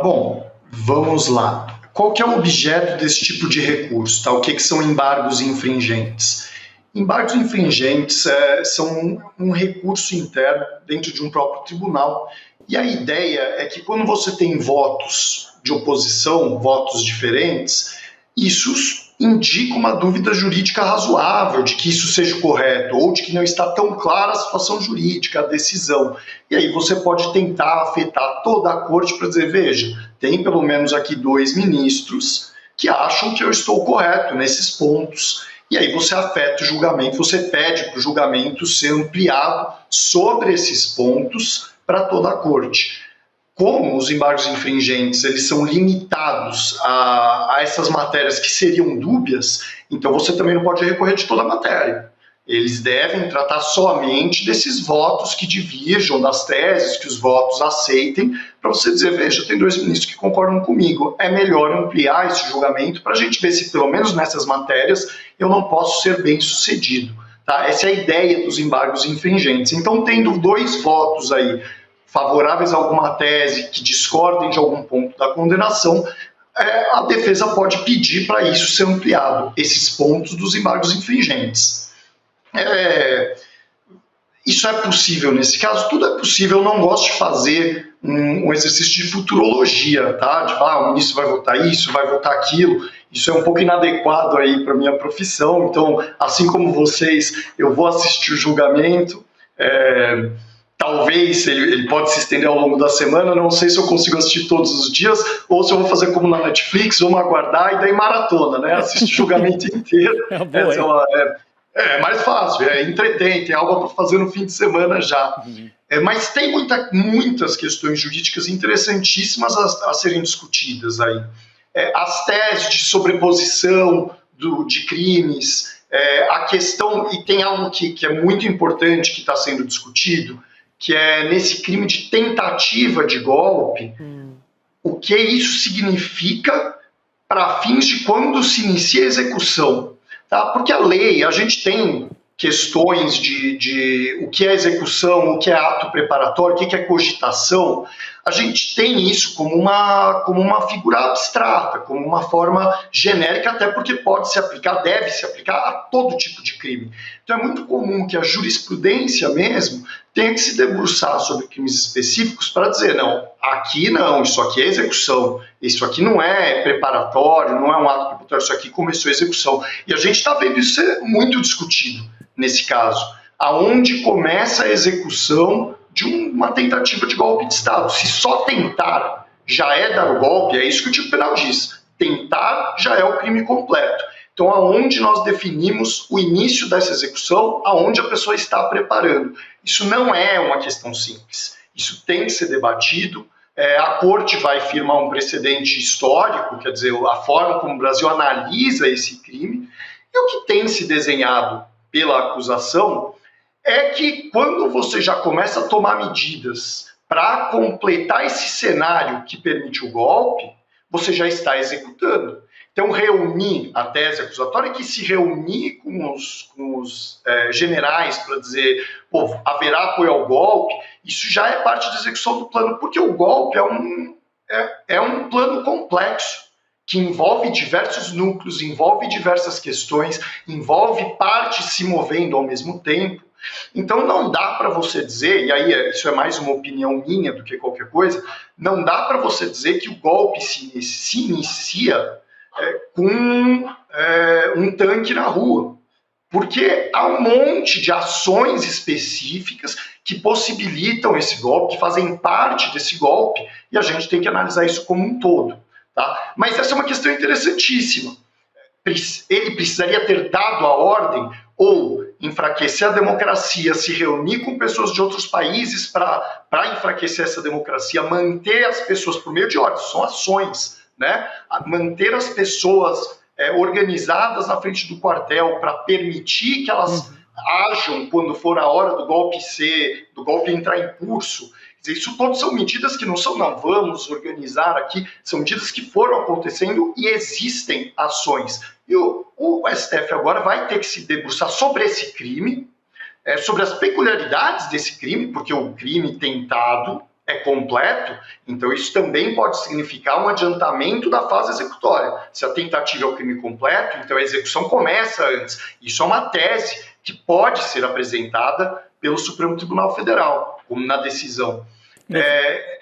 Bom, vamos lá. Qual que é o objeto desse tipo de recurso? Tá? O que são embargos infringentes? Embargos infringentes são um recurso interno dentro de um próprio tribunal. E a ideia é que quando você tem votos de oposição, votos diferentes, isso indica uma dúvida jurídica razoável de que isso seja correto ou de que não está tão clara a situação jurídica, a decisão. E aí você pode tentar afetar toda a corte para dizer, veja, tem pelo menos aqui 2 ministros que acham que eu estou correto nesses pontos. E aí você afeta o julgamento, você pede para o julgamento ser ampliado sobre esses pontos para toda a corte. Como os embargos infringentes eles são limitados a essas matérias que seriam dúbias, então você também não pode recorrer de toda a matéria. Eles devem tratar somente desses votos que diverjam das teses, que os votos aceitem, para você dizer, veja, tem 2 ministros que concordam comigo, é melhor ampliar esse julgamento para a gente ver se pelo menos nessas matérias eu não posso ser bem sucedido. Tá? Essa é a ideia dos embargos infringentes. Então, tendo 2 votos aí favoráveis a alguma tese que discordem de algum ponto da condenação, a defesa pode pedir para isso ser ampliado, esses pontos dos embargos infringentes. Isso é possível nesse caso, tudo é possível. Eu não gosto de fazer um exercício de futurologia, tá? De falar, o ministro vai votar isso, vai votar aquilo. Isso é um pouco inadequado aí para minha profissão. Então, assim como vocês, eu vou assistir o julgamento. Talvez ele pode se estender ao longo da semana, não sei se eu consigo assistir todos os dias ou se eu vou fazer como na Netflix, vamos aguardar e daí maratona, né? Assistir o julgamento inteiro. É mais fácil, entretém, tem algo para fazer no fim de semana já. Mas tem muitas questões jurídicas interessantíssimas a serem discutidas aí. As teses de sobreposição de crimes, a questão, e tem algo que é muito importante que está sendo discutido, que é nesse crime de tentativa de golpe, o que isso significa para fins de quando se inicia a execução. Tá? Porque a lei, a gente tem questões de o que é execução, o que é ato preparatório, o que é cogitação. A gente tem isso como uma figura abstrata, como uma forma genérica, até porque pode se aplicar, deve se aplicar a todo tipo de crime. Então é muito comum que a jurisprudência mesmo tenha que se debruçar sobre crimes específicos para dizer, não, aqui não, isso aqui é execução, isso aqui não é preparatório, não é um ato preparatório, isso aqui começou a execução. E a gente está vendo isso ser muito discutido nesse caso, aonde começa a execução de uma tentativa de golpe de Estado. Se só tentar já é dar o golpe, é isso que o Tipo Penal diz. Tentar já é o crime completo. Então, aonde nós definimos o início dessa execução, aonde a pessoa está preparando. Isso não é uma questão simples. Isso tem que ser debatido, A corte vai firmar um precedente histórico, quer dizer, a forma como o Brasil analisa esse crime, e o que tem se desenhado pela acusação é que quando você já começa a tomar medidas para completar esse cenário que permite o golpe, você já está executando. Então, a tese acusatória é que se reunir com os generais para dizer, pô, haverá apoio ao golpe, isso já é parte da execução do plano, porque o golpe é um plano complexo, que envolve diversos núcleos, envolve diversas questões, envolve partes se movendo ao mesmo tempo. Então não dá para você dizer, e aí isso é mais uma opinião minha do que qualquer coisa, não dá para você dizer que o golpe se inicia com um tanque na rua, porque há um monte de ações específicas que possibilitam esse golpe, que fazem parte desse golpe, e a gente tem que analisar isso como um todo. Tá? Mas essa é uma questão interessantíssima. Ele precisaria ter dado a ordem ou enfraquecer a democracia, se reunir com pessoas de outros países para enfraquecer essa democracia, manter as pessoas por meio de ordens, são ações, né? Manter as pessoas organizadas na frente do quartel para permitir que elas ajam quando for a hora do golpe entrar em curso. Isso todas são medidas que não vamos organizar aqui, são medidas que foram acontecendo e existem ações. E o STF agora vai ter que se debruçar sobre esse crime, sobre as peculiaridades desse crime, porque o crime tentado é completo, então isso também pode significar um adiantamento da fase executória. Se a tentativa é o crime completo, então a execução começa antes. Isso é uma tese que pode ser apresentada pelo Supremo Tribunal Federal, como na decisão.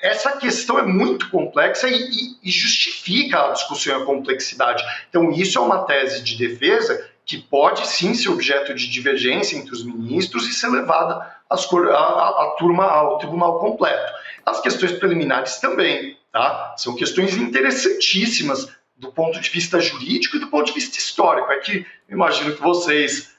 Essa questão é muito complexa e justifica a discussão e a complexidade. Então, isso é uma tese de defesa que pode sim ser objeto de divergência entre os ministros e ser levada ao tribunal completo. As questões preliminares também, tá? São questões interessantíssimas do ponto de vista jurídico e do ponto de vista histórico. É que eu imagino que vocês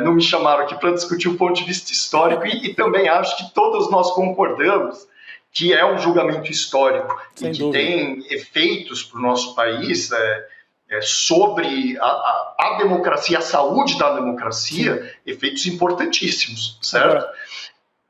não me chamaram aqui para discutir o ponto de vista histórico e também acho que todos nós concordamos que é um julgamento histórico e que tem efeitos para o nosso país sobre a democracia, a saúde da democracia, efeitos importantíssimos, certo? Agora,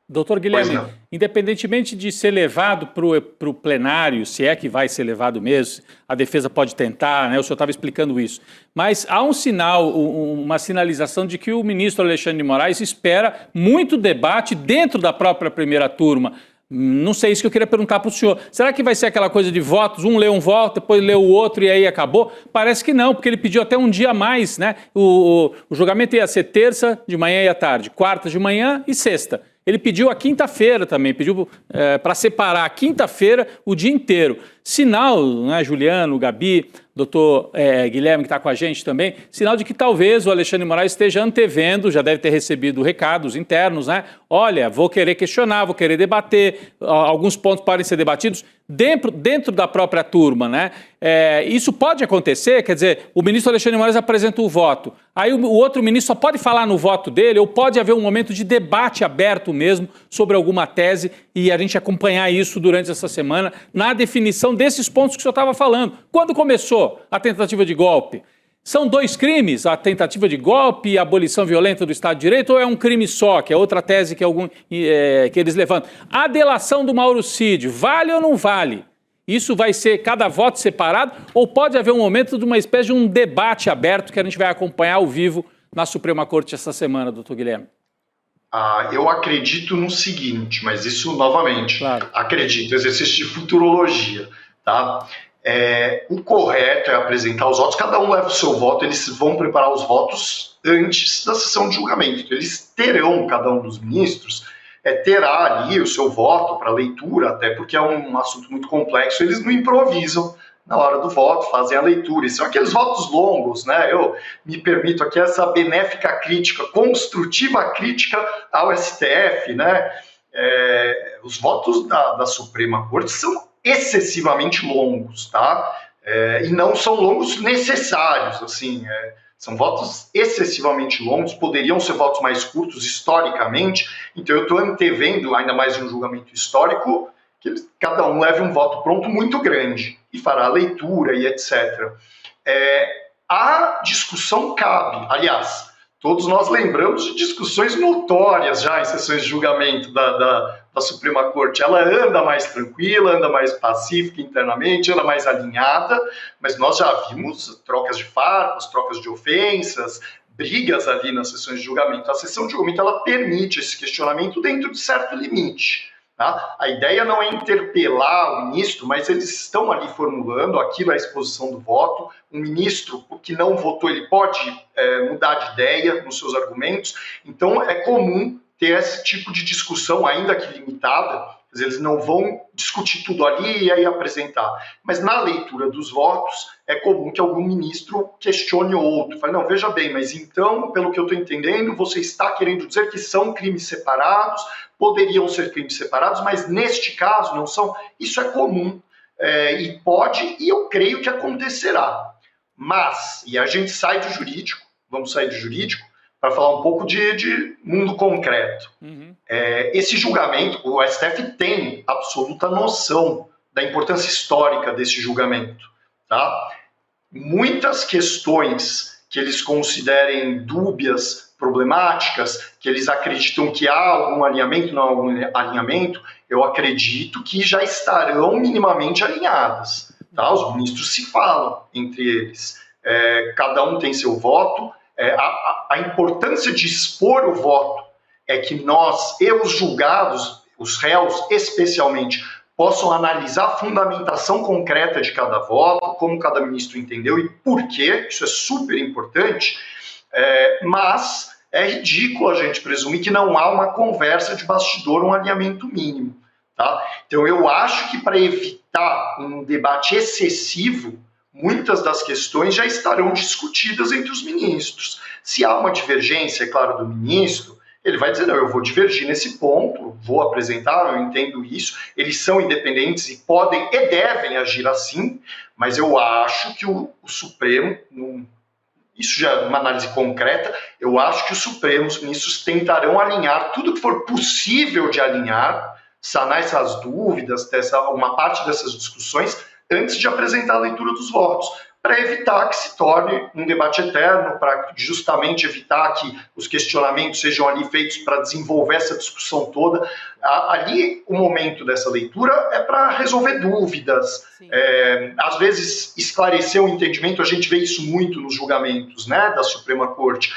doutor Guilherme, independentemente de ser levado para o plenário, se é que vai ser levado mesmo, a defesa pode tentar, né? O senhor estava explicando isso, mas há um sinal, uma sinalização de que o ministro Alexandre de Moraes espera muito debate dentro da própria primeira turma. Não sei, isso que eu queria perguntar para o senhor. Será que vai ser aquela coisa de votos, um lê um voto, depois lê o outro e aí acabou? Parece que não, porque ele pediu até um dia a mais, né? O julgamento ia ser terça de manhã e à tarde, quarta de manhã e sexta. Ele pediu a quinta-feira também, pediu para separar a quinta-feira o dia inteiro. Sinal, né, Juliano, Gabi, doutor Guilherme, que está com a gente também, sinal de que talvez o Alexandre de Moraes esteja antevendo, já deve ter recebido recados internos, né? Olha, vou querer questionar, vou querer debater, alguns pontos podem ser debatidos dentro da própria turma, né? Isso pode acontecer, quer dizer, o ministro Alexandre de Moraes apresenta o voto, aí o outro ministro só pode falar no voto dele, ou pode haver um momento de debate aberto mesmo sobre alguma tese e a gente acompanhar isso durante essa semana na definição desses pontos que o senhor estava falando. Quando começou a tentativa de golpe? São dois crimes, a tentativa de golpe e a abolição violenta do Estado de Direito, ou é um crime só, que é outra tese que eles levantam? A delação do Mauro Cid, vale ou não vale? Isso vai ser cada voto separado, ou pode haver um momento de uma espécie de um debate aberto que a gente vai acompanhar ao vivo na Suprema Corte essa semana, doutor Guilherme? Eu acredito no seguinte, mas isso novamente, acredito, exercício de futurologia, tá? O correto é apresentar os votos, cada um leva o seu voto, eles vão preparar os votos antes da sessão de julgamento. Então, eles terão, cada um dos ministros, terá ali o seu voto para leitura, até porque é um assunto muito complexo, eles não improvisam na hora do voto, fazem a leitura. E são aqueles votos longos, né? Eu me permito aqui essa benéfica crítica, construtiva crítica ao STF, né? Os votos da Suprema Corte são excessivamente longos, tá? E não são longos necessários, assim, são votos excessivamente longos, poderiam ser votos mais curtos historicamente, então eu estou antevendo, ainda mais um julgamento histórico, que cada um leve um voto pronto muito grande e fará a leitura e etc. A discussão cabe, aliás, todos nós lembramos de discussões notórias já em sessões de julgamento da Suprema Corte. Ela anda mais tranquila, anda mais pacífica internamente, anda mais alinhada, mas nós já vimos trocas de farpas, trocas de ofensas, brigas ali nas sessões de julgamento. A sessão de julgamento ela permite esse questionamento dentro de certo limite. Tá? A ideia não é interpelar o ministro, mas eles estão ali formulando, aquilo é a exposição do voto. Um ministro que não votou, ele pode mudar de ideia nos seus argumentos. Então, é comum ter esse tipo de discussão, ainda que limitada. Quer dizer, eles não vão discutir tudo ali e aí apresentar. Mas na leitura dos votos, é comum que algum ministro questione o outro. Fale, não, veja bem, mas então, pelo que eu estou entendendo, você está querendo dizer que são crimes separados, poderiam ser crimes separados, mas neste caso não são. Isso é comum e pode, e eu creio que acontecerá. Mas, e a gente sai do jurídico, vamos sair do jurídico, para falar um pouco de mundo concreto. Esse julgamento, o STF tem absoluta noção da importância histórica desse julgamento. Tá? Muitas questões que eles considerem dúbias, problemáticas, que eles acreditam que há algum alinhamento, não há algum alinhamento, eu acredito que já estarão minimamente alinhadas. Tá? Os ministros se falam entre eles. Cada um tem seu voto. A importância de expor o voto é que nós e os julgados, os réus especialmente, possam analisar a fundamentação concreta de cada voto, como cada ministro entendeu e por quê, isso é super importante, mas é ridículo a gente presumir que não há uma conversa de bastidor, um alinhamento mínimo. Tá? Então eu acho que para evitar um debate excessivo, muitas das questões já estarão discutidas entre os ministros. Se há uma divergência, é claro, do ministro, ele vai dizer, não, eu vou divergir nesse ponto, vou apresentar, eu entendo isso, eles são independentes e podem e devem agir assim, mas eu acho que o Supremo, isso já é uma análise concreta, eu acho que o Supremo, os ministros tentarão alinhar tudo que for possível de alinhar, sanar essas dúvidas, uma parte dessas discussões, antes de apresentar a leitura dos votos, para evitar que se torne um debate eterno, para justamente evitar que os questionamentos sejam ali feitos para desenvolver essa discussão toda. Ali, o momento dessa leitura é para resolver dúvidas, às vezes esclarecer o entendimento, a gente vê isso muito nos julgamentos, né, da Suprema Corte.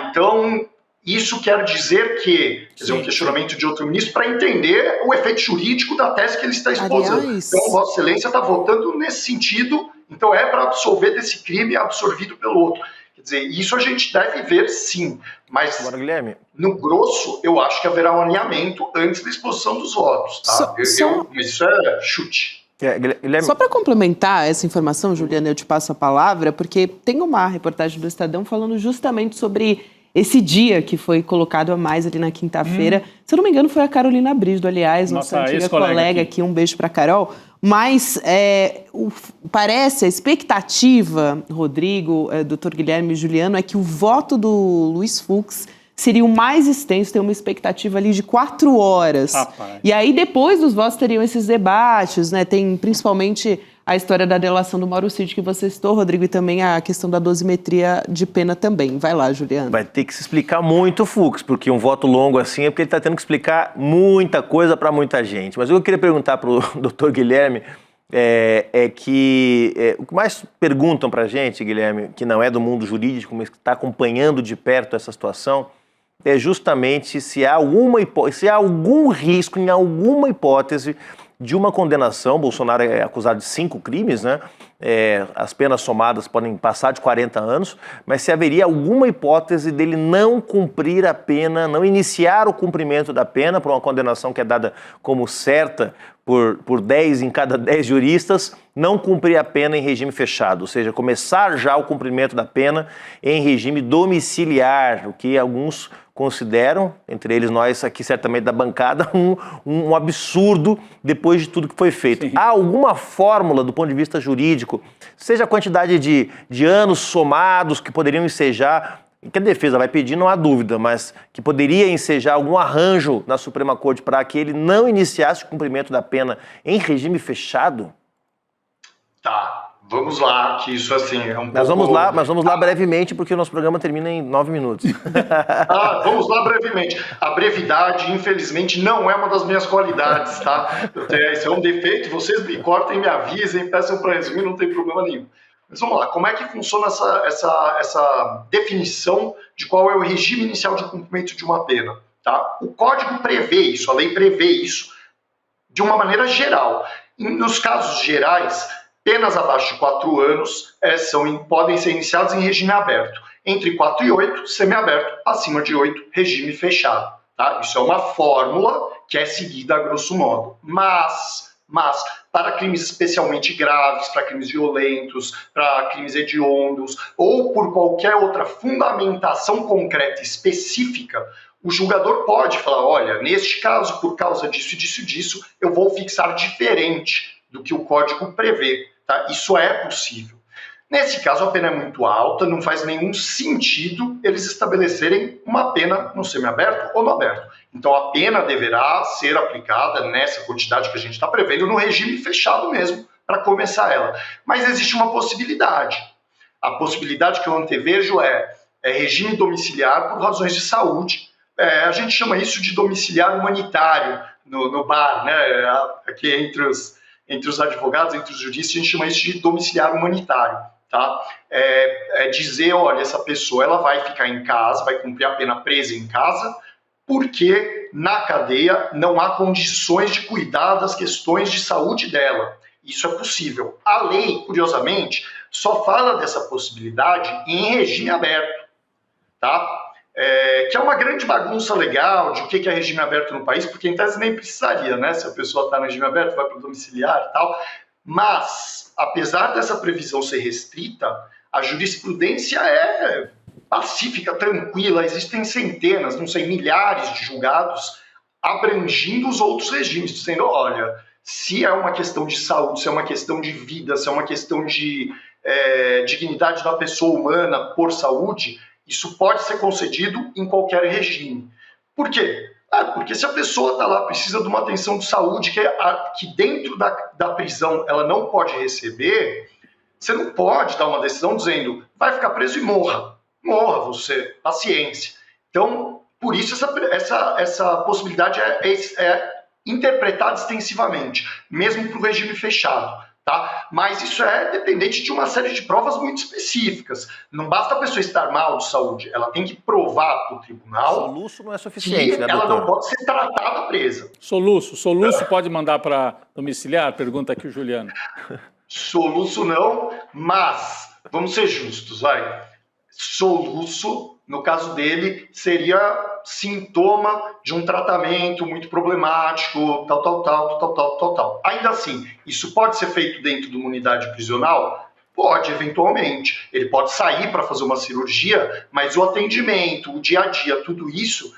Então, isso quer dizer que, quer dizer, um questionamento de outro ministro para entender o efeito jurídico da tese que ele está exposando. Aliás, então, Vossa Excelência está votando nesse sentido, então é para absolver desse crime absorvido pelo outro. Quer dizer, isso a gente deve ver sim, mas agora, Guilherme, no grosso eu acho que haverá um alinhamento antes da exposição dos votos. Tá? Isso é chute. Só para complementar essa informação, Juliana, eu te passo a palavra, porque tem uma reportagem do Estadão falando justamente sobre esse dia que foi colocado a mais ali na quinta-feira. Se eu não me engano, foi a Carolina Brígido, aliás, nossa antiga colega aqui. Um beijo para a Carol. Mas parece, a expectativa, Rodrigo, doutor Guilherme e Juliano, é que o voto do Luiz Fux seria o mais extenso, tem uma expectativa ali de 4 horas. Rapaz. E aí, depois dos votos, teriam esses debates, né? Tem principalmente a história da delação do Mauro Cid, que você citou, Rodrigo, e também a questão da dosimetria de pena também. Vai lá, Juliano. Vai ter que se explicar muito o Fux, porque um voto longo assim é porque ele está tendo que explicar muita coisa para muita gente. Mas o que eu queria perguntar para o doutor Guilherme o que mais perguntam para a gente, Guilherme, que não é do mundo jurídico, mas que está acompanhando de perto essa situação, é justamente se há algum risco, em alguma hipótese, de uma condenação. Bolsonaro é acusado de 5 crimes, né? As penas somadas podem passar de 40 anos, mas se haveria alguma hipótese dele não cumprir a pena, não iniciar o cumprimento da pena por uma condenação que é dada como certa por 10 em cada 10 juristas, não cumprir a pena em regime fechado, ou seja, começar já o cumprimento da pena em regime domiciliar, o que alguns consideram, entre eles nós aqui certamente da bancada, um absurdo depois de tudo que foi feito. Sim. Há alguma fórmula do ponto de vista jurídico, seja a quantidade de anos somados que poderiam ensejar que a defesa vai pedir, não há dúvida, mas que poderia ensejar algum arranjo na Suprema Corte para que ele não iniciasse o cumprimento da pena em regime fechado? Tá, vamos lá, que isso assim é um Mas pouco... vamos lá brevemente, porque o nosso programa termina em 9 minutos. Vamos lá brevemente. A brevidade, infelizmente, não é uma das minhas qualidades, tá? Isso é um defeito, vocês me cortem, me avisem, peçam para resumir, não tem problema nenhum. Mas vamos lá, como é que funciona essa definição de qual é o regime inicial de cumprimento de uma pena? Tá? O Código prevê isso, a lei prevê isso de uma maneira geral. Nos casos gerais, penas abaixo de 4 anos podem ser iniciadas em regime aberto. Entre 4 e 8, semiaberto. Acima de 8, regime fechado. Tá? Isso é uma fórmula que é seguida a grosso modo. Mas para crimes especialmente graves, para crimes violentos, para crimes hediondos, ou por qualquer outra fundamentação concreta específica, o julgador pode falar, olha, neste caso, por causa disso, disso, disso, eu vou fixar diferente do que o Código prevê. Tá? Isso é possível. Nesse caso, a pena é muito alta, não faz nenhum sentido eles estabelecerem uma pena no semiaberto ou no aberto. Então, a pena deverá ser aplicada nessa quantidade que a gente está prevendo no regime fechado mesmo, para começar ela. Mas existe uma possibilidade. A possibilidade que eu antevejo é regime domiciliar por razões de saúde. A gente chama isso de domiciliar humanitário no bar, né? Aqui entre os advogados, entre os juristas, a gente chama isso de domiciliar humanitário. Tá? Dizer, olha, essa pessoa ela vai ficar em casa, vai cumprir a pena presa em casa, porque na cadeia não há condições de cuidar das questões de saúde dela. Isso é possível. A lei, curiosamente, só fala dessa possibilidade em regime aberto. Tá? Que é uma grande bagunça legal de o que é regime aberto no país, porque em tese nem precisaria, né? Se a pessoa está no regime aberto, vai para o domiciliar e tal. Mas, apesar dessa previsão ser restrita, a jurisprudência é pacífica, tranquila, existem centenas, não sei, milhares de julgados abrangindo os outros regimes, dizendo, olha, se é uma questão de saúde, se é uma questão de vida, se é uma questão de dignidade da pessoa humana por saúde, isso pode ser concedido em qualquer regime. Por quê? Porque se a pessoa está lá, precisa de uma atenção de saúde que dentro da prisão ela não pode receber, você não pode dar uma decisão dizendo, vai ficar preso e morra. Morra você, paciência. Então, por isso essa possibilidade é interpretada extensivamente, mesmo para o regime fechado. Tá? Mas isso é dependente de uma série de provas muito específicas. Não basta a pessoa estar mal de saúde, ela tem que provar para o tribunal soluço não é suficiente, né, ela doutor? não pode ser tratada presa. Soluço pode mandar para domiciliar? Pergunta aqui o Juliano. Soluço não, mas vamos ser justos, vai. Soluço, no caso dele, seria sintoma de um tratamento muito problemático, tal. Ainda assim, isso pode ser feito dentro de uma unidade prisional? Pode, eventualmente. Ele pode sair para fazer uma cirurgia, mas o atendimento, o dia a dia, tudo isso,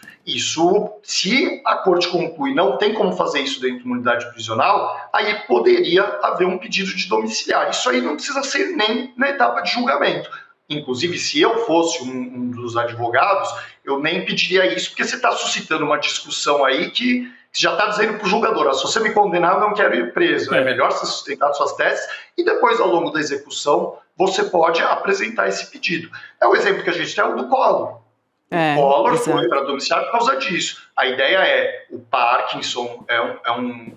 se a corte conclui não tem como fazer isso dentro de uma unidade prisional, aí poderia haver um pedido de domiciliar. Isso aí não precisa ser nem na etapa de julgamento. Inclusive, se eu fosse um dos advogados, eu nem pediria isso, porque você está suscitando uma discussão aí que já está dizendo para o julgador, se você me condenar, eu não quero ir preso. É melhor você sustentar suas teses e depois, ao longo da execução, você pode apresentar esse pedido. O exemplo que a gente tem é o do Collor. O Collor foi para domiciliar por causa disso. A ideia o Parkinson é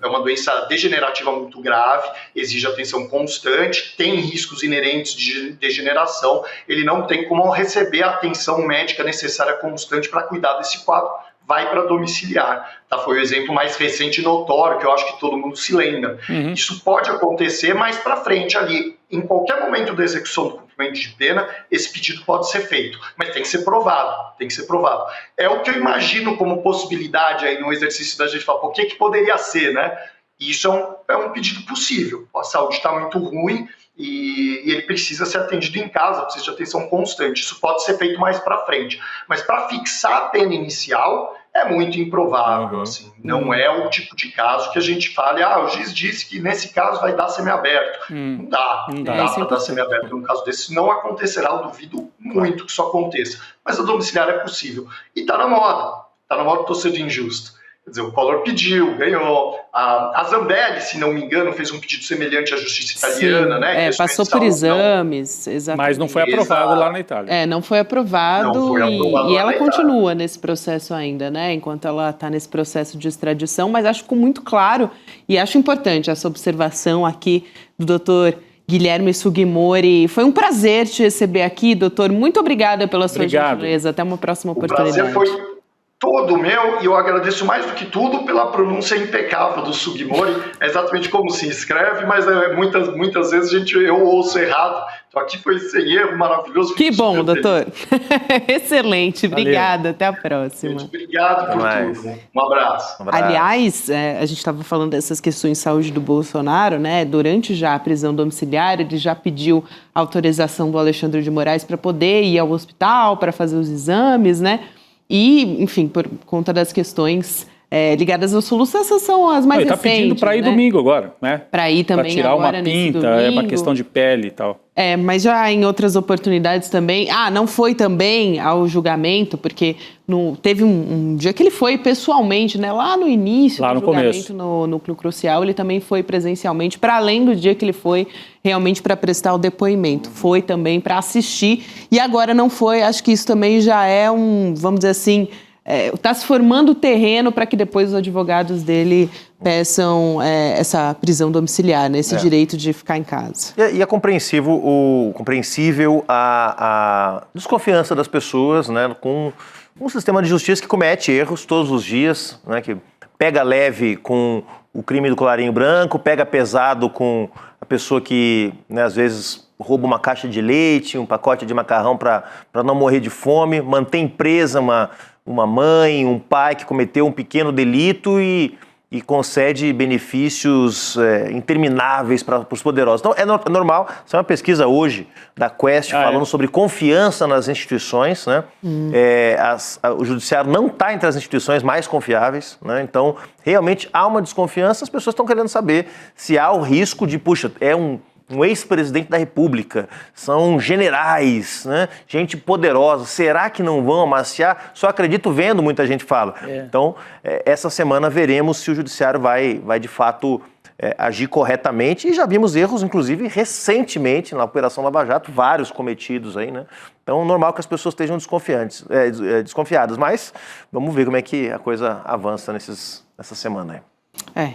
uma doença degenerativa muito grave, exige atenção constante, tem riscos inerentes de degeneração, ele não tem como receber a atenção médica necessária constante para cuidar desse quadro, vai para domiciliar. Tá? Foi o exemplo mais recente e notório, que eu acho que todo mundo se lembra. Isso pode acontecer mais para frente ali. Em qualquer momento da execução do cumprimento de pena, esse pedido pode ser feito, mas tem que ser provado, É o que eu imagino como possibilidade aí no exercício da gente falar, o que poderia ser, né? E isso é um pedido possível. A saúde está muito ruim e ele precisa ser atendido em casa, precisa de atenção constante. Isso pode ser feito mais para frente. Mas para fixar a pena inicial, é muito improvável, assim. Não é o tipo de caso que a gente fale, o juiz disse que nesse caso vai dar semiaberto. Não dá para dar semiaberto num caso desse. Não acontecerá, eu duvido muito que isso aconteça. Mas a domiciliar é possível. E tá na moda tô sendo injusto. Quer dizer, o Collor pediu, ganhou. A Zambelli, se não me engano, fez um pedido semelhante à justiça italiana, né? Passou por exames, exatamente. Mas não foi aprovado lá na Itália. Não foi aprovado, e ela continua nesse processo ainda, né? Enquanto ela está nesse processo de extradição, mas acho que ficou muito claro, e acho importante essa observação aqui do doutor Guilherme Sugimori. Foi um prazer te receber aqui, doutor. Muito obrigada pela sua gentileza. Até uma próxima oportunidade. O prazer foi todo meu, e eu agradeço mais do que tudo pela pronúncia impecável do Sugimori. É exatamente como se escreve, mas muitas vezes eu ouço errado. Então aqui foi sem erro, maravilhoso. Que bom, doutor. Excelente, obrigada. Até a próxima. Gente, obrigado por tudo. Um abraço. Aliás, a gente estava falando dessas questões de saúde do Bolsonaro, né? Durante já a prisão domiciliar, ele já pediu autorização do Alexandre de Moraes para poder ir ao hospital, para fazer os exames, né? E, enfim, por conta das questões ligadas ao soluço, essas são as mais recentes. Ele está pedindo para ir domingo agora, né? Para ir também para tirar agora uma pinta, nesse uma questão de pele e tal. Mas já em outras oportunidades também. Não foi também ao julgamento, porque teve um dia que ele foi pessoalmente, né? Lá no início do julgamento no Núcleo Crucial, ele também foi presencialmente, para além do dia que ele foi realmente para prestar o depoimento. Foi também para assistir, e agora não foi. Acho que isso também já é vamos dizer assim, está se formando o terreno para que depois os advogados dele peçam essa prisão domiciliar, né? Esse direito de ficar em casa. E é compreensível a desconfiança das pessoas, né, com um sistema de justiça que comete erros todos os dias, né, que pega leve com o crime do colarinho branco, pega pesado com a pessoa que, né, às vezes rouba uma caixa de leite, um pacote de macarrão para não morrer de fome, mantém presa uma mãe, um pai que cometeu um pequeno delito e concede benefícios intermináveis para os poderosos. Então, é normal. Isso é uma pesquisa hoje da Quest falando sobre confiança nas instituições, né? O judiciário não está entre as instituições mais confiáveis, né? Então, realmente há uma desconfiança. As pessoas estão querendo saber se há o risco de, um ex-presidente da República, são generais, né? Gente poderosa, será que não vão amaciar? Só acredito vendo, muita gente fala. Então, essa semana veremos se o judiciário vai de fato agir corretamente, e já vimos erros, inclusive, recentemente na Operação Lava Jato, vários cometidos aí, né? Então, normal que as pessoas estejam desconfiadas, mas vamos ver como é que a coisa avança nessa semana aí.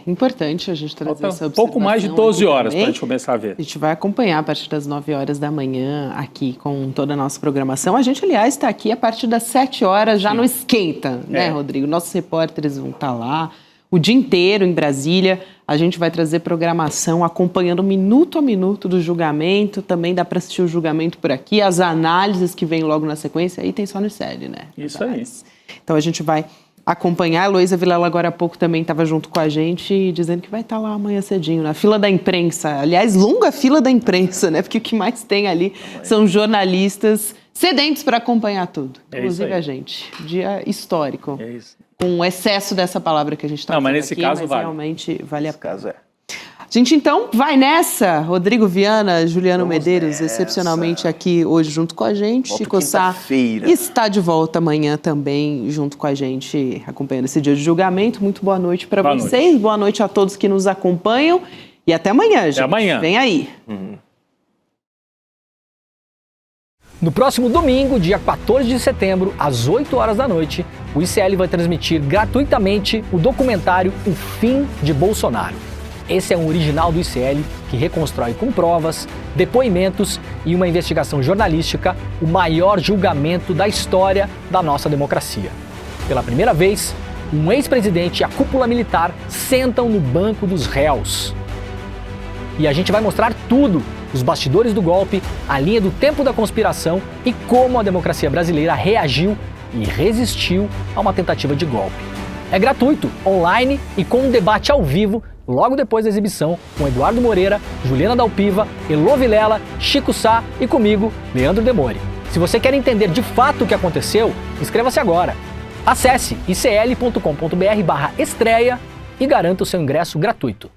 Importante a gente trazer essa observação. Pouco mais de 12 horas para a gente começar a ver. A gente vai acompanhar a partir das 9 horas da manhã aqui com toda a nossa programação. A gente, aliás, está aqui a partir das 7 horas já no Esquenta, né, Rodrigo? Nossos repórteres vão estar lá o dia inteiro em Brasília. A gente vai trazer programação acompanhando minuto a minuto do julgamento. Também dá para assistir o julgamento por aqui, as análises que vêm logo na sequência. Aí tem só no ICELli, né? Isso aí. Então a gente vai acompanhar. A Heloísa Vilela agora há pouco também estava junto com a gente, dizendo que vai estar lá amanhã cedinho, na fila da imprensa. Aliás, longa fila da imprensa, né? Porque o que mais tem ali são jornalistas sedentos para acompanhar tudo. Inclusive a gente. Dia histórico. É isso. Com o excesso dessa palavra que a gente está falando aqui. Mas nesse caso vale. Realmente vale a pena. Caso A gente, então, vai nessa. Rodrigo Viana, Juliano Medeiros, excepcionalmente aqui hoje junto com a gente. Chico Sá está de volta amanhã também junto com a gente, acompanhando esse dia de julgamento. Muito boa noite para vocês. Boa noite a todos que nos acompanham. E até amanhã, gente. Até amanhã. Vem aí. No próximo domingo, dia 14 de setembro, às 8 horas da noite, o ICELli vai transmitir gratuitamente o documentário O Fim de Bolsonaro. Esse é um original do ICELli que reconstrói com provas, depoimentos e uma investigação jornalística o maior julgamento da história da nossa democracia. Pela primeira vez, um ex-presidente e a cúpula militar sentam no banco dos réus. E a gente vai mostrar tudo, os bastidores do golpe, a linha do tempo da conspiração e como a democracia brasileira reagiu e resistiu a uma tentativa de golpe. É gratuito, online e com um debate ao vivo logo depois da exibição, com Eduardo Moreira, Juliana Dalpiva, Elô Vilela, Chico Sá e comigo, Leandro Demori. Se você quer entender de fato o que aconteceu, inscreva-se agora. Acesse icl.com.br/estreia e garanta o seu ingresso gratuito.